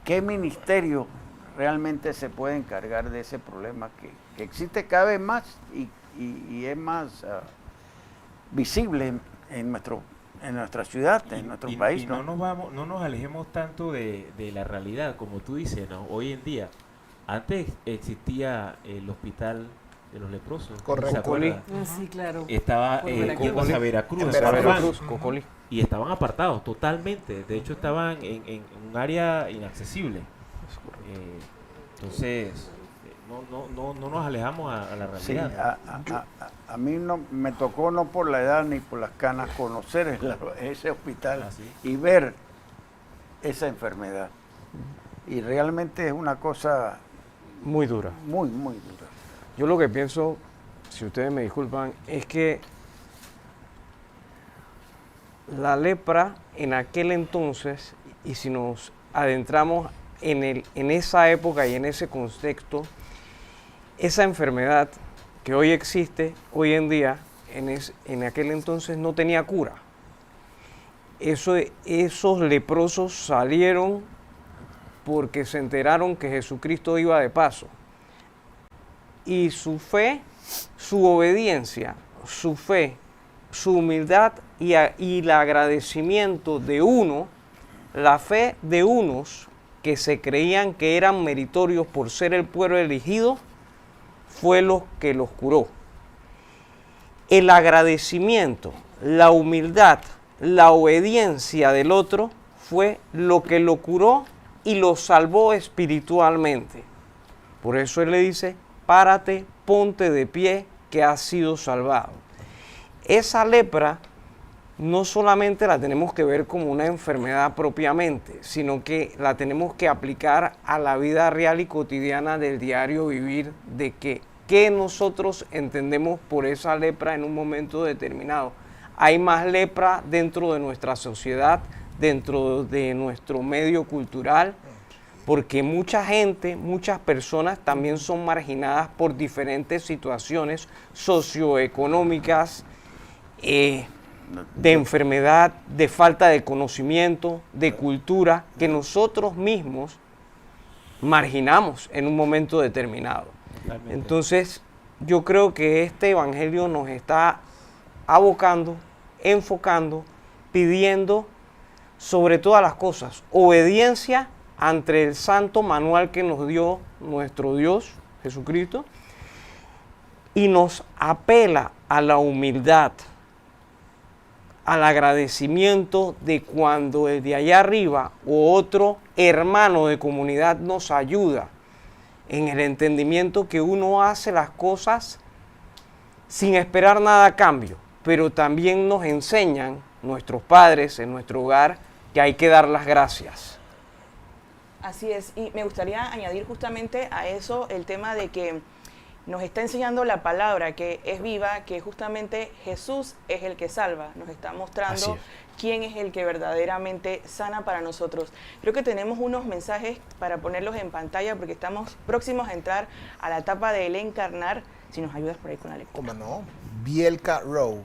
Speaker 7: qué ministerio realmente se puede encargar de ese problema que existe cada vez más y es más visible en nuestra ciudad, en nuestro país,
Speaker 6: y
Speaker 7: ¿no?
Speaker 6: no nos alejemos tanto de la realidad, como tú dices, ¿no? Hoy en día, antes existía el hospital de los leprosos.
Speaker 5: Correcto.
Speaker 6: ¿se acuerdan?
Speaker 3: Sí, claro.
Speaker 6: Estaba
Speaker 3: Por Veracruz.
Speaker 6: Cocos a Veracruz,
Speaker 5: En
Speaker 6: en San
Speaker 5: Veracruz.
Speaker 6: Juan,
Speaker 4: Cocolí.
Speaker 6: y estaban apartados totalmente. De hecho, estaban en un área inaccesible. Entonces, no nos alejamos a la
Speaker 7: Sí,
Speaker 6: realidad.
Speaker 7: a mí no me tocó, no por la edad ni por las canas, conocer ese hospital
Speaker 6: ¿Ah, sí?
Speaker 7: y ver esa enfermedad. y realmente es una cosa
Speaker 4: Muy dura.
Speaker 7: muy, muy dura.
Speaker 4: Yo lo que pienso, si ustedes me disculpan, es que la lepra en aquel entonces, y si nos adentramos en esa época y en ese contexto, esa enfermedad que hoy existe, hoy en día, en aquel entonces no tenía cura. Esos leprosos salieron porque se enteraron que Jesucristo iba de paso. Y su fe, su obediencia, su fe, su humildad y el agradecimiento de uno, la fe de unos que se creían que eran meritorios por ser el pueblo elegido, fue lo que los curó. El agradecimiento, la humildad, la obediencia del otro fue lo que lo curó y lo salvó espiritualmente. Por eso él le dice, párate, ponte de pie, que has sido salvado. Esa lepra no solamente la tenemos que ver como una enfermedad propiamente, sino que la tenemos que aplicar a la vida real y cotidiana del diario vivir, de qué nosotros entendemos por esa lepra en un momento determinado. Hay más lepra dentro de nuestra sociedad, dentro de nuestro medio cultural, porque mucha gente, muchas personas también son marginadas por diferentes situaciones socioeconómicas, de enfermedad, de falta de conocimiento, de cultura, que nosotros mismos marginamos en un momento determinado.
Speaker 6: Totalmente.
Speaker 4: Entonces, yo creo que este evangelio nos está abocando, enfocando, pidiendo sobre todas las cosas obediencia ante el santo manual que nos dio nuestro Dios, Jesucristo, y nos apela a la humildad, al agradecimiento de cuando el de allá arriba o otro hermano de comunidad nos ayuda, en el entendimiento que uno hace las cosas sin esperar nada a cambio, pero también nos enseñan nuestros padres en nuestro hogar que hay que dar las gracias.
Speaker 2: Así es, y me gustaría añadir justamente a eso el tema de que nos está enseñando la palabra, que es viva, que justamente Jesús es el que salva, nos está
Speaker 4: Así
Speaker 2: mostrando
Speaker 4: es.
Speaker 2: quién es el que verdaderamente sana para nosotros. Creo que tenemos unos mensajes para ponerlos en pantalla porque estamos próximos a entrar a la etapa del encarnar. Si nos ayudas por ahí con la lectura.
Speaker 5: ¿Cómo no? Bielka Rowe.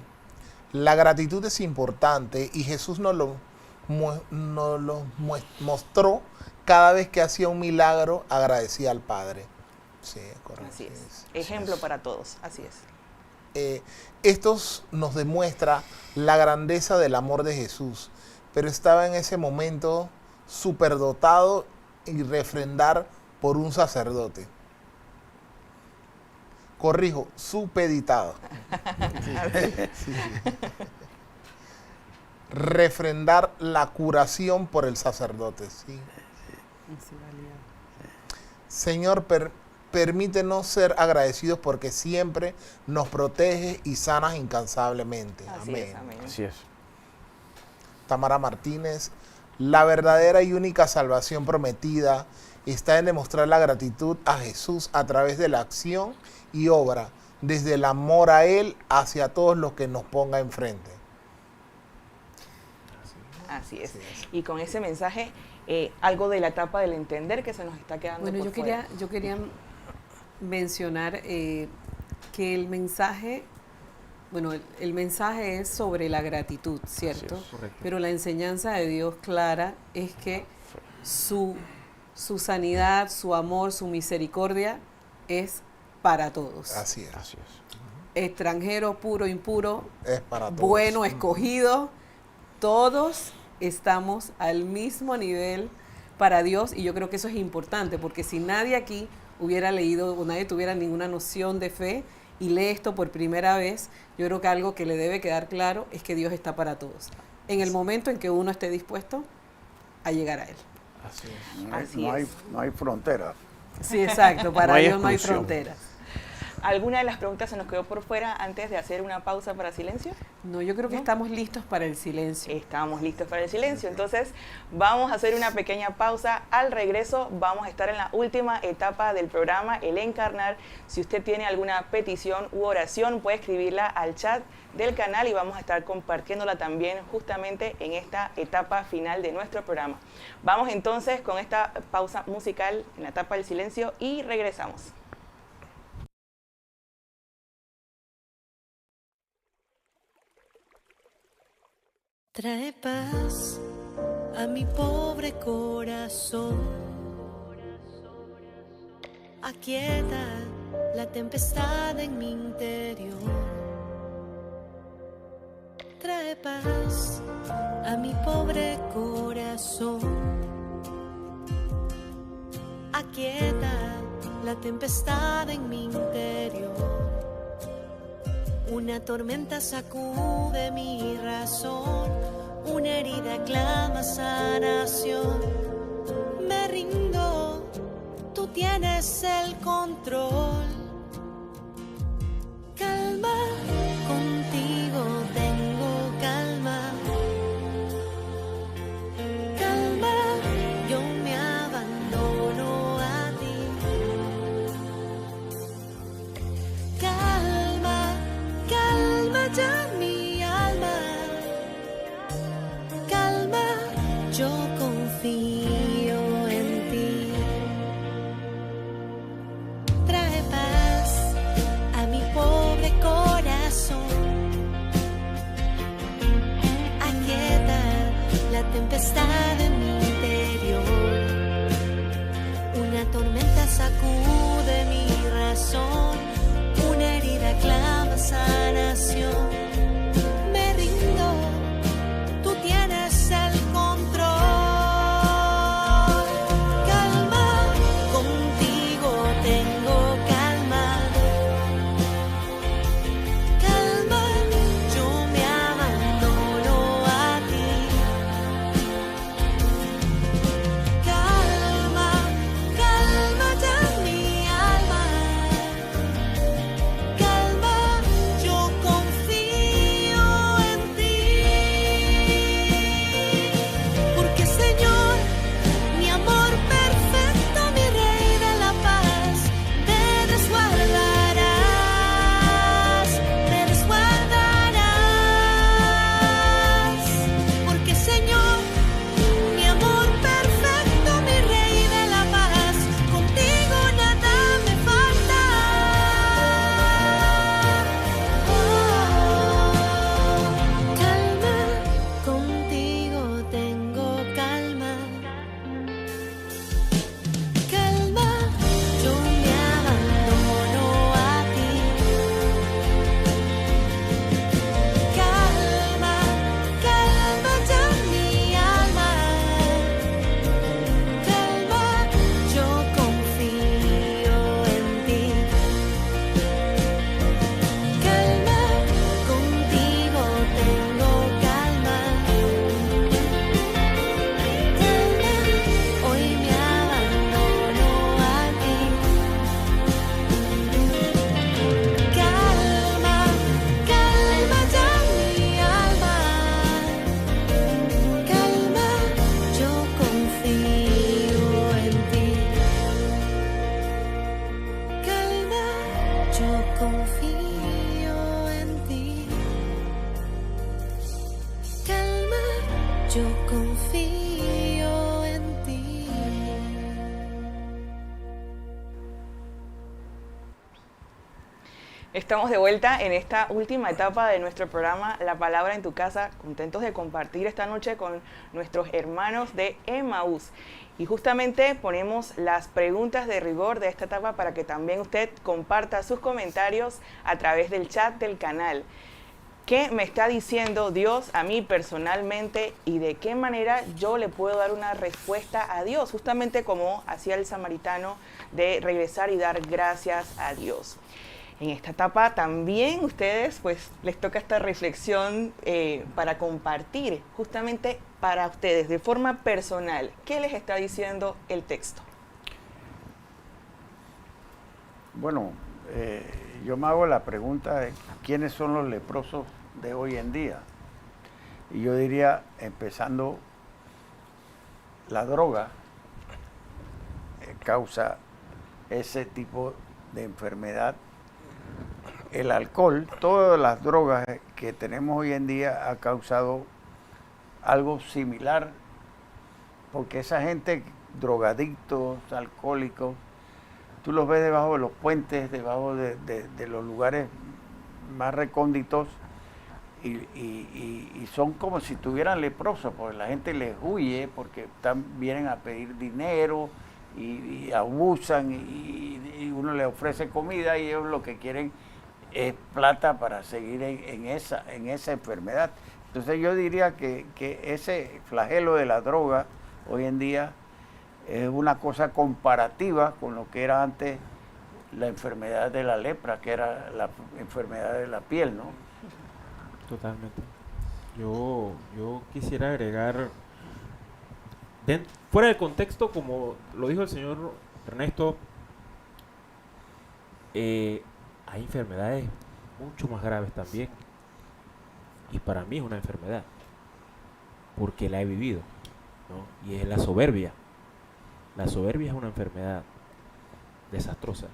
Speaker 5: La gratitud es importante y Jesús nos lo mostró cada vez que hacía un milagro, agradecía al Padre. Sí, correcto.
Speaker 2: Así es. Ejemplo para todos, así es.
Speaker 5: Esto nos demuestra la grandeza del amor de Jesús, pero estaba en ese momento superdotado y refrendar por un sacerdote. Corrijo, supeditado. Sí. Refrendar la curación por el sacerdote. Sí. Señor, permítenos ser agradecidos porque siempre nos proteges y sanas incansablemente.
Speaker 2: Así
Speaker 5: Amén.
Speaker 2: es, amén.
Speaker 4: Así es.
Speaker 5: Tamara Martínez, la verdadera y única salvación prometida está en demostrar la gratitud a Jesús a través de la acción y obra, desde el amor a Él hacia todos los que nos ponga enfrente.
Speaker 2: Así es. Y con ese mensaje, algo de la etapa del entender que se nos está quedando
Speaker 3: Bueno,
Speaker 2: por
Speaker 3: yo
Speaker 2: fuera.
Speaker 3: quería mencionar que el mensaje, bueno, el mensaje es sobre la gratitud, ¿cierto?
Speaker 4: Así es,
Speaker 6: correcto.
Speaker 3: Pero la enseñanza de Dios clara es que su sanidad, su amor, su misericordia es para todos.
Speaker 5: Así es.
Speaker 4: Así es.
Speaker 3: Extranjero, puro, impuro,
Speaker 5: Es para todos.
Speaker 3: bueno, escogido, todos estamos al mismo nivel para Dios, y yo creo que eso es importante, porque si nadie aquí hubiera leído o nadie tuviera ninguna noción de fe y lee esto por primera vez, yo creo que algo que le debe quedar claro es que Dios está para todos, en el momento en que uno esté dispuesto a llegar a Él.
Speaker 4: Así es.
Speaker 2: Así
Speaker 7: No
Speaker 2: es.
Speaker 7: hay fronteras.
Speaker 3: Sí, exacto, para
Speaker 4: No hay
Speaker 3: Dios no hay
Speaker 4: exclusión.
Speaker 3: fronteras.
Speaker 2: ¿Alguna de las preguntas se nos quedó por fuera antes de hacer una pausa para silencio?
Speaker 3: No, yo creo que
Speaker 2: ¿No?
Speaker 3: estamos listos para el silencio.
Speaker 2: Estamos listos para el silencio. Entonces, vamos a hacer una pequeña pausa. Al regreso, vamos a estar en la última etapa del programa, el encarnar. Si usted tiene alguna petición u oración, puede escribirla al chat del canal y vamos a estar compartiéndola también justamente en esta etapa final de nuestro programa. Vamos entonces con esta pausa musical en la etapa del silencio y regresamos.
Speaker 8: Trae paz a mi pobre corazón, aquieta la tempestad en mi interior. Trae paz a mi pobre corazón, aquieta la tempestad en mi interior. Una tormenta sacude mi razón, una herida clama sanación. Me rindo, tú tienes el control. Calma, contigo tengo calma. Calma, yo me abandono a ti. Calma, calma ya mi alma. Calma, yo confío en ti. Trae paz a mi pobre corazón. Aquieta la tempestad en mi interior. Una tormenta sacude mi razón. Una herida clama sanación. Me rindo, tú tienes el control. Calma, contigo tengo calma. Calma, yo me abandono a ti. Calma, calma ya mi alma. Calma, yo confío en ti. Porque Señor, mi amor perfecto, mi Rey de la paz, te resguardarás, te resguardarás. Porque Señor, mi amor perfecto, mi Rey de la paz, contigo nada me falta. Calma, contigo tengo calma. Calma, yo me abandono a ti. Calma, calma ya mi alma. Calma, yo confío en ti. Calma, contigo tengo calma. Calma, hoy me abandono a ti. Calma, calma ya mi alma. Calma, yo confío en ti. Calma, yo confío en ti. Calma, yo confío en ti.
Speaker 2: Estamos de vuelta en esta última etapa de nuestro programa La Palabra en tu Casa, contentos de compartir esta noche con nuestros hermanos de Emmaús. Y justamente ponemos las preguntas de rigor de esta etapa para que también usted comparta sus comentarios a través del chat del canal. ¿Qué me está diciendo Dios a mí personalmente y de qué manera yo le puedo dar una respuesta a Dios? Justamente como hacía el samaritano de regresar y dar gracias a Dios. En esta etapa también ustedes pues les toca esta reflexión para compartir justamente para ustedes de forma personal. ¿Qué les está diciendo el texto?
Speaker 7: Bueno, yo me hago la pregunta de quiénes son los leprosos de hoy en día. Y yo diría, empezando, la droga causa ese tipo de enfermedad. El alcohol, todas las drogas que tenemos hoy en día ha causado algo similar, porque esa gente, drogadictos, alcohólicos, tú los ves debajo de los puentes, debajo de los lugares más recónditos y son como si tuvieran leprosos, porque la gente les huye porque vienen a pedir dinero y abusan y uno les ofrece comida y ellos lo que quieren es plata para seguir en esa enfermedad. Entonces yo diría que ese flagelo de la droga hoy en día es una cosa comparativa con lo que era antes la enfermedad de la lepra, que era la enfermedad de la piel, ¿no?
Speaker 6: Totalmente. Yo quisiera agregar, fuera del contexto, como lo dijo el señor Ernesto, hay enfermedades mucho más graves también. Y para mí es una enfermedad, porque la he vivido, ¿no? Y es la soberbia. La soberbia es una enfermedad desastrosa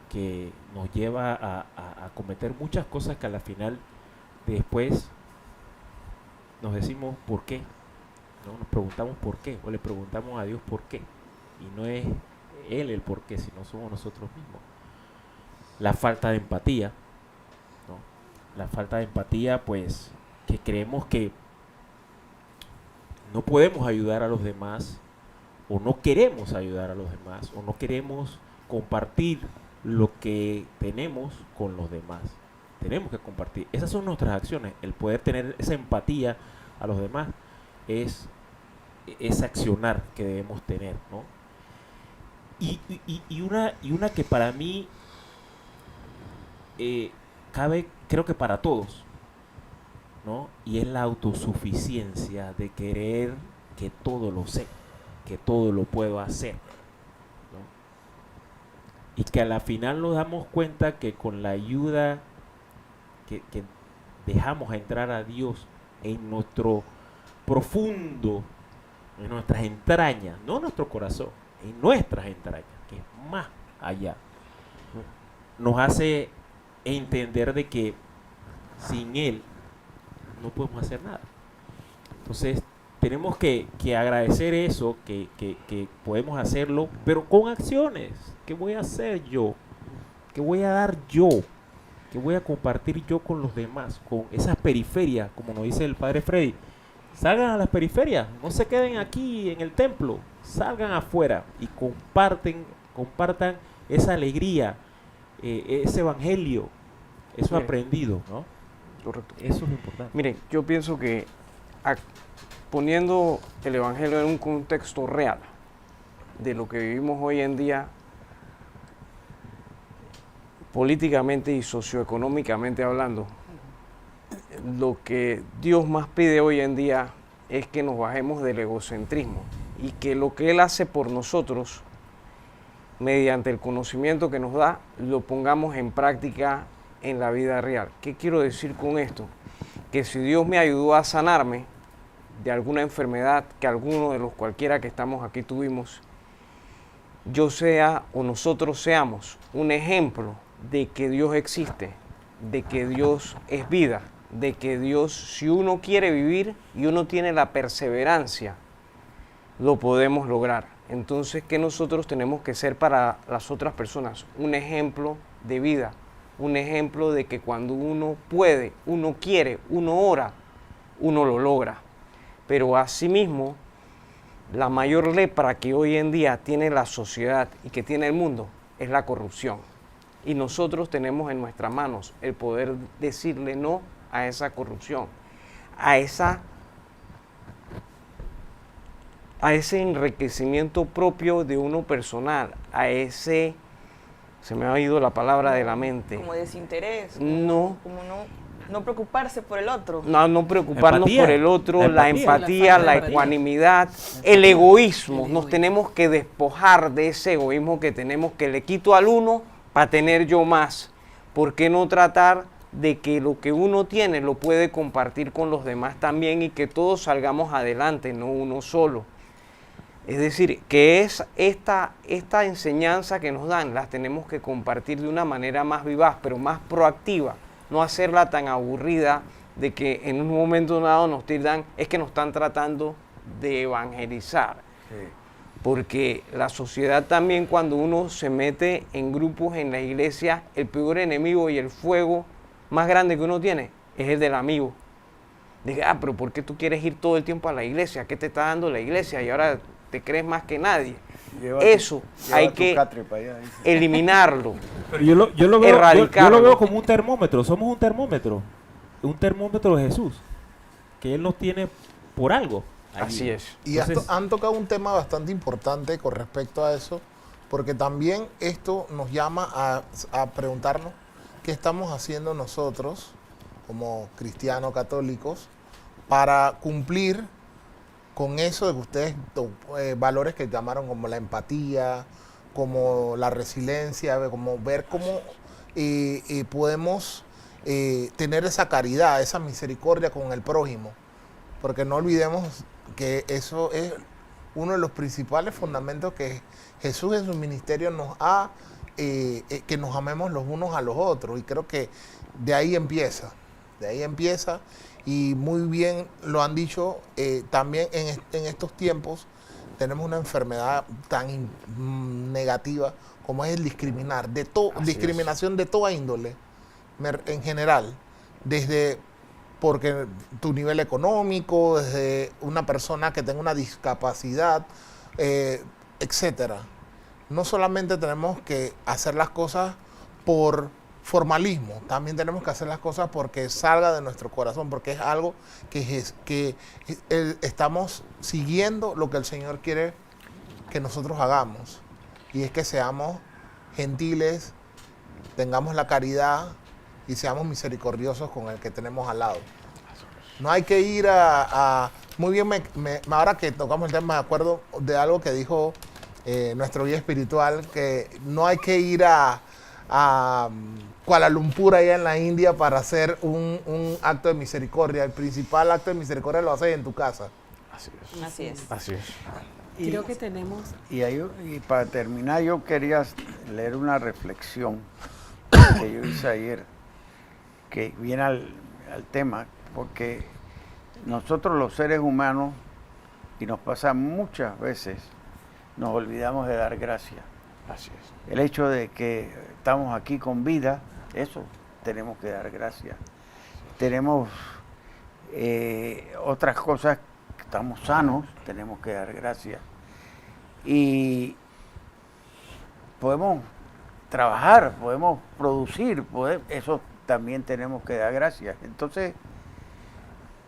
Speaker 6: que nos lleva a cometer muchas cosas que a la final después nos decimos por qué, ¿no? Nos preguntamos por qué, o le preguntamos a Dios por qué, y no es Él el por qué, sino somos nosotros mismos. La falta de empatía, ¿no? La falta de empatía, pues, que creemos que no podemos ayudar a los demás, o no queremos ayudar a los demás, o no queremos compartir lo que tenemos con los demás. Tenemos que compartir. Esas son nuestras acciones. El poder tener esa empatía a los demás es ese accionar que debemos tener, ¿no? Y una que para mí cabe, creo que para todos, ¿no? Y es la autosuficiencia de querer que todo lo sé, que todo lo puedo hacer, ¿no? Y que a la final nos damos cuenta que con la ayuda que dejamos entrar a Dios en nuestro profundo, en nuestras entrañas, no en nuestro corazón, en nuestras entrañas, que es más allá, nos hace entender de que sin Él no podemos hacer nada. Entonces tenemos que agradecer eso, que podemos hacerlo, pero con acciones. ¿Qué voy a hacer yo? ¿Qué voy a dar yo? ¿Qué voy a compartir yo con los demás? Con esas periferias, como nos dice el padre Freddy. Salgan a las periferias, no se queden aquí en el templo, salgan afuera y compartan esa alegría, ese evangelio, eso
Speaker 4: Bien.
Speaker 6: aprendido, ¿no?
Speaker 4: Correcto.
Speaker 6: Eso es importante.
Speaker 4: Miren, yo pienso que poniendo el evangelio en un contexto real de lo que vivimos hoy en día, políticamente y socioeconómicamente hablando, lo que Dios más pide hoy en día es que nos bajemos del egocentrismo y que lo que Él hace por nosotros, mediante el conocimiento que nos da, lo pongamos en práctica en la vida real. ¿Qué quiero decir con esto? Que si Dios me ayudó a sanarme de alguna enfermedad que alguno de los cualquiera que estamos aquí tuvimos, yo sea o nosotros seamos un ejemplo de que Dios existe, de que Dios es vida, de que Dios, si uno quiere vivir y uno tiene la perseverancia, lo podemos lograr. Entonces, ¿qué nosotros tenemos que ser para las otras personas? Un ejemplo de vida, un ejemplo de que cuando uno puede, uno quiere, uno ora, uno lo logra. Pero asimismo, la mayor lepra que hoy en día tiene la sociedad y que tiene el mundo es la corrupción. Y nosotros tenemos en nuestras manos el poder decirle no a esa corrupción, a ese enriquecimiento propio de uno personal, a ese, se me ha ido la palabra de la mente.
Speaker 2: Como desinterés.
Speaker 4: No.
Speaker 2: Como no preocuparse por el otro.
Speaker 4: No preocuparnos
Speaker 6: Empatía.
Speaker 4: por el otro, la empatía,
Speaker 3: La
Speaker 4: la
Speaker 3: falta de
Speaker 4: ecuanimidad, el egoísmo. Nos tenemos que despojar de ese egoísmo que tenemos, que le quito al uno para tener yo más. ¿por qué no tratar de que lo que uno tiene lo puede compartir con los demás también y que todos salgamos adelante, no uno solo? Es decir, que es esta enseñanza que nos dan, las tenemos que compartir de una manera más vivaz, pero más proactiva, no hacerla tan aburrida de que en un momento dado nos tildan, es que nos están tratando de evangelizar.
Speaker 7: Sí.
Speaker 4: Porque la sociedad también, cuando uno se mete en grupos en la iglesia, el peor enemigo y el fuego más grande que uno tiene es el del amigo. Diga, pero ¿por qué tú quieres ir todo el tiempo a la iglesia? ¿Qué te está dando la iglesia? Y ahora te crees más que nadie. Eso hay que eliminarlo.
Speaker 6: Pero yo lo veo, yo
Speaker 4: erradicarlo.
Speaker 6: lo veo como un termómetro. Somos un termómetro de Jesús, que Él nos tiene por algo. allí.
Speaker 4: Así es.
Speaker 5: Y han tocado un tema bastante importante con respecto a eso, porque también esto nos llama a preguntarnos qué estamos haciendo nosotros como cristianos católicos para cumplir con eso de que ustedes, valores que llamaron como la empatía, como la resiliencia, como ver cómo podemos tener esa caridad, esa misericordia con el prójimo. Porque no olvidemos que eso es uno de los principales fundamentos que Jesús en su ministerio nos ha, que nos amemos los unos a los otros. Y creo que de ahí empieza. Y muy bien lo han dicho, también en estos tiempos tenemos una enfermedad tan negativa como es el discriminar, discriminación de toda índole, en general, desde porque tu nivel económico, desde una persona que tenga una discapacidad, etcétera. No solamente tenemos que hacer las cosas por formalismo, también tenemos que hacer las cosas porque salga de nuestro corazón, porque es algo que estamos siguiendo lo que el Señor quiere que nosotros hagamos, y es que seamos gentiles, tengamos la caridad y seamos misericordiosos con el que tenemos al lado. No hay que ir muy bien, ahora que tocamos el tema, me acuerdo de algo que dijo nuestro guía espiritual, que no hay que ir a Kuala Lumpur, allá en la India, para hacer un acto de misericordia. El principal acto de misericordia lo haces en tu casa.
Speaker 2: Así es.
Speaker 4: Así es.
Speaker 3: Creo que tenemos...
Speaker 7: Y para terminar, yo quería leer una reflexión que yo hice ayer, que viene al tema, porque nosotros los seres humanos, y nos pasa muchas veces, nos olvidamos de dar gracias.
Speaker 4: Así es.
Speaker 7: El hecho de que estamos aquí con vida, eso tenemos que dar gracias. Tenemos otras cosas, estamos sanos, tenemos que dar gracias. Y podemos trabajar, podemos producir, eso también tenemos que dar gracias. Entonces,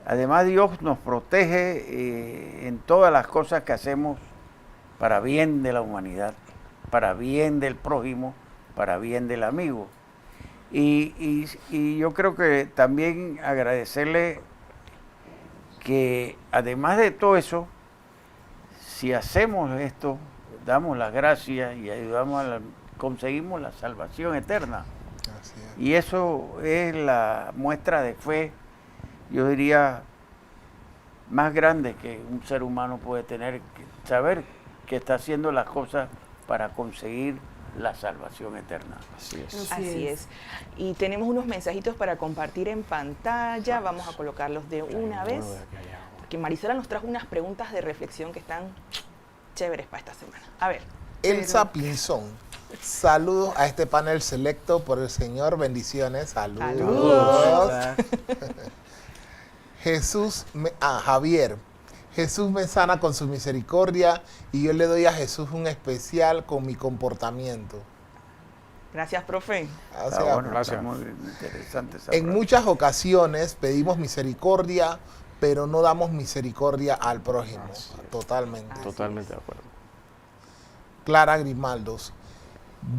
Speaker 7: además Dios nos protege en todas las cosas que hacemos para bien de la humanidad, para bien del prójimo, para bien del amigo. Y yo creo que también agradecerle que además de todo eso, si hacemos esto, damos las gracias y ayudamos conseguimos la salvación eterna.
Speaker 5: Así es.
Speaker 7: Y eso es la muestra de fe, yo diría, más grande que un ser humano puede tener, saber que está haciendo las cosas para conseguir la salvación eterna.
Speaker 4: Así es.
Speaker 2: Así es. Y tenemos unos mensajitos para compartir en pantalla. Vamos a colocarlos de una vez. Porque Marisela nos trajo unas preguntas de reflexión que están chéveres para esta semana. A ver.
Speaker 5: Elsa Pinzón. Saludos a este panel selecto por el Señor. Bendiciones. Saludos. Javier. Jesús me sana con su misericordia y yo le doy a Jesús un especial con mi comportamiento.
Speaker 2: Gracias, profe.
Speaker 7: Está muy interesante esa
Speaker 5: En
Speaker 7: frase.
Speaker 5: muchas ocasiones pedimos misericordia, pero no damos misericordia al prójimo. Totalmente.
Speaker 4: Totalmente de acuerdo.
Speaker 5: Clara Grimaldos.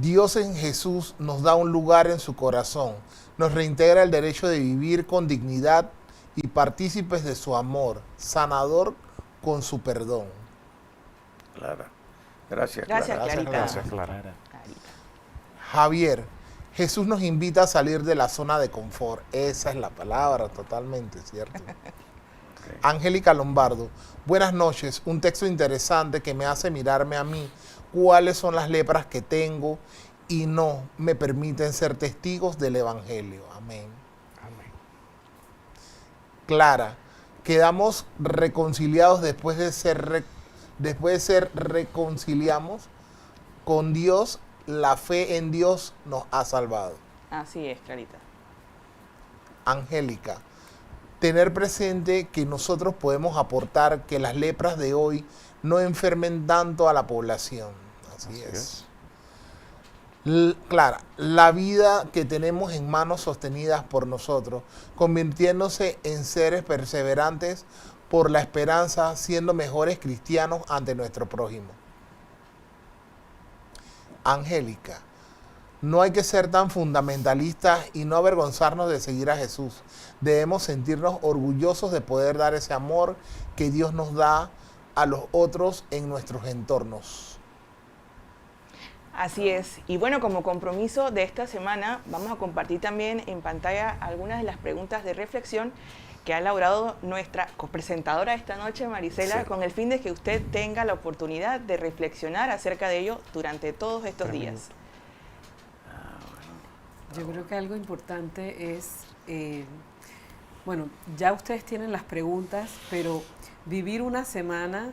Speaker 5: Dios en Jesús nos da un lugar en su corazón. Nos reintegra el derecho de vivir con dignidad y partícipes de su amor, sanador con su perdón.
Speaker 7: Clara. Gracias,
Speaker 2: Gracias,
Speaker 7: Clara.
Speaker 2: Clarita.
Speaker 5: Gracias,
Speaker 4: Clara.
Speaker 2: Clarita.
Speaker 5: Javier, Jesús nos invita a salir de la zona de confort. Esa es la palabra, totalmente, ¿cierto? Angélica Lombardo, buenas noches. Un texto interesante que me hace mirarme a mí. ¿Cuáles son las lepras que tengo y no me permiten ser testigos del Evangelio? Amén. Amén. Clara, quedamos reconciliados después de ser reconciliamos con Dios. La fe en Dios nos ha salvado.
Speaker 2: Así es, Clarita.
Speaker 5: Angélica, tener presente que nosotros podemos aportar que las lepras de hoy no enfermen tanto a la población. Así es. Clara, la vida que tenemos en manos sostenidas por nosotros, convirtiéndose en seres perseverantes por la esperanza, siendo mejores cristianos ante nuestro prójimo. Angélica, no hay que ser tan fundamentalistas y no avergonzarnos de seguir a Jesús. Debemos sentirnos orgullosos de poder dar ese amor que Dios nos da a los otros en nuestros entornos.
Speaker 2: Así es. Y bueno, como compromiso de esta semana, vamos a compartir también en pantalla algunas de las preguntas de reflexión que ha elaborado nuestra copresentadora esta noche, Marisela, con el fin de que usted tenga la oportunidad de reflexionar acerca de ello durante todos estos días.
Speaker 3: Yo creo que algo importante es, bueno, ya ustedes tienen las preguntas, pero vivir una semana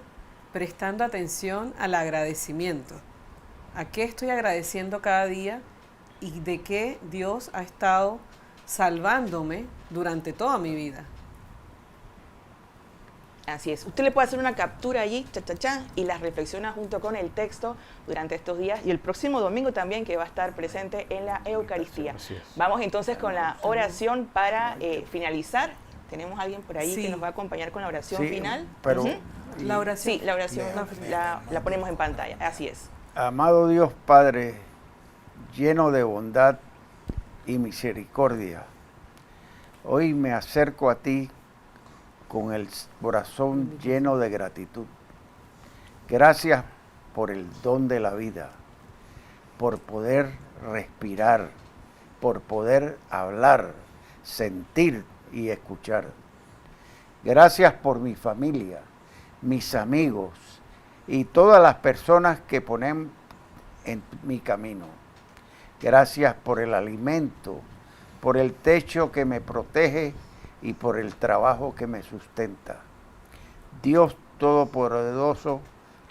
Speaker 3: prestando atención al agradecimiento. ¿A qué estoy agradeciendo cada día y de qué Dios ha estado salvándome durante toda mi vida?
Speaker 2: Así es. Usted le puede hacer una captura allí, y las reflexiona junto con el texto durante estos días y el próximo domingo también, que va a estar presente en la Eucaristía. Vamos entonces con la oración para finalizar. ¿Tenemos alguien por ahí que nos va a acompañar con la oración final?
Speaker 7: Pero
Speaker 3: La oración.
Speaker 2: Sí, la oración la ponemos en pantalla. Así es.
Speaker 7: Amado Dios Padre, lleno de bondad y misericordia, hoy me acerco a ti con el corazón lleno de gratitud. Gracias por el don de la vida, por poder respirar, por poder hablar, sentir y escuchar. Gracias por mi familia, mis amigos y todas las personas que ponen en mi camino. Gracias por el alimento, por el techo que me protege y por el trabajo que me sustenta. Dios Todopoderoso,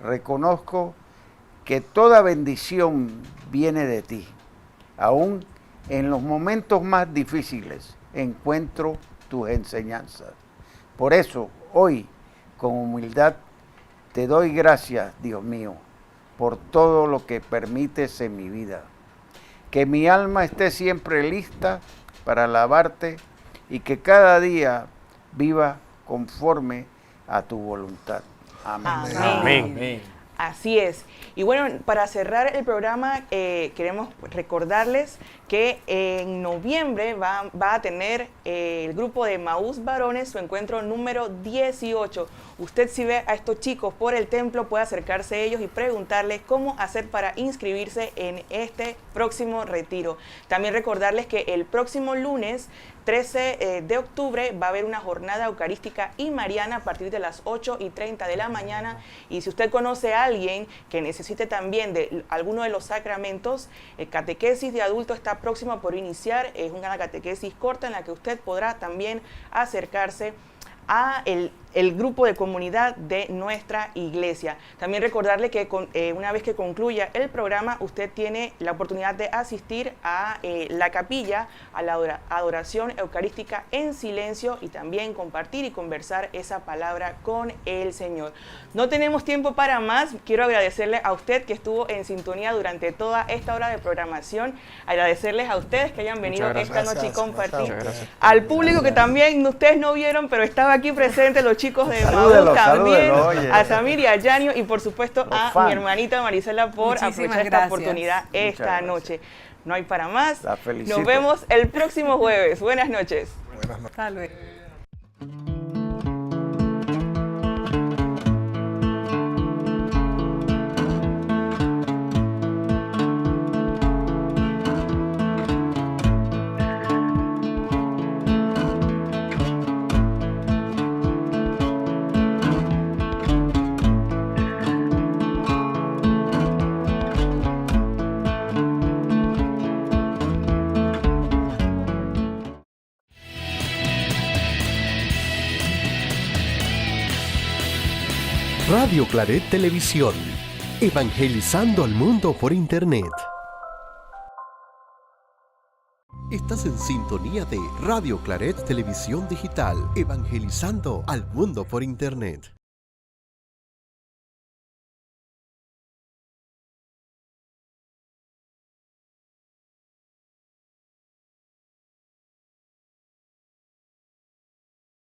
Speaker 7: reconozco que toda bendición viene de ti. Aún en los momentos más difíciles encuentro tus enseñanzas. Por eso, hoy, con humildad, te doy gracias, Dios mío, por todo lo que permites en mi vida. Que mi alma esté siempre lista para alabarte y que cada día viva conforme a tu voluntad. Amén.
Speaker 2: Amén. Así es. Y bueno, para cerrar el programa, queremos recordarles que en noviembre va a tener el grupo de Maús Varones su encuentro número 18. Usted, si ve a estos chicos por el templo, puede acercarse a ellos y preguntarles cómo hacer para inscribirse en este próximo retiro. También recordarles que el próximo lunes 13 de octubre va a haber una jornada eucarística y mariana a partir de las 8:30 de la mañana. Y si usted conoce a alguien que necesite también de alguno de los sacramentos, el catequesis de adulto está próximo por iniciar. Es una catequesis corta en la que usted podrá también acercarse a el grupo de comunidad de nuestra iglesia. También recordarle que una vez que concluya el programa, usted tiene la oportunidad de asistir a la capilla, a la adoración eucarística en silencio y también compartir y conversar esa palabra con el Señor. No tenemos tiempo para más. Quiero agradecerle a usted que estuvo en sintonía durante toda esta hora de programación. Agradecerles a ustedes que hayan venido esta noche y compartir. Al público que también ustedes no vieron, pero estaba aquí presente, los chicos de Maús también, a Samir y a Yanio y por supuesto a mi hermanita Marisela por aprovechar esta oportunidad esta noche. No hay para más. Nos vemos el próximo jueves. Buenas noches.
Speaker 5: Buenas noches.
Speaker 3: Hasta luego.
Speaker 1: Radio Claret Televisión, evangelizando al mundo por Internet. Estás en sintonía de Radio Claret Televisión Digital, evangelizando al mundo por Internet.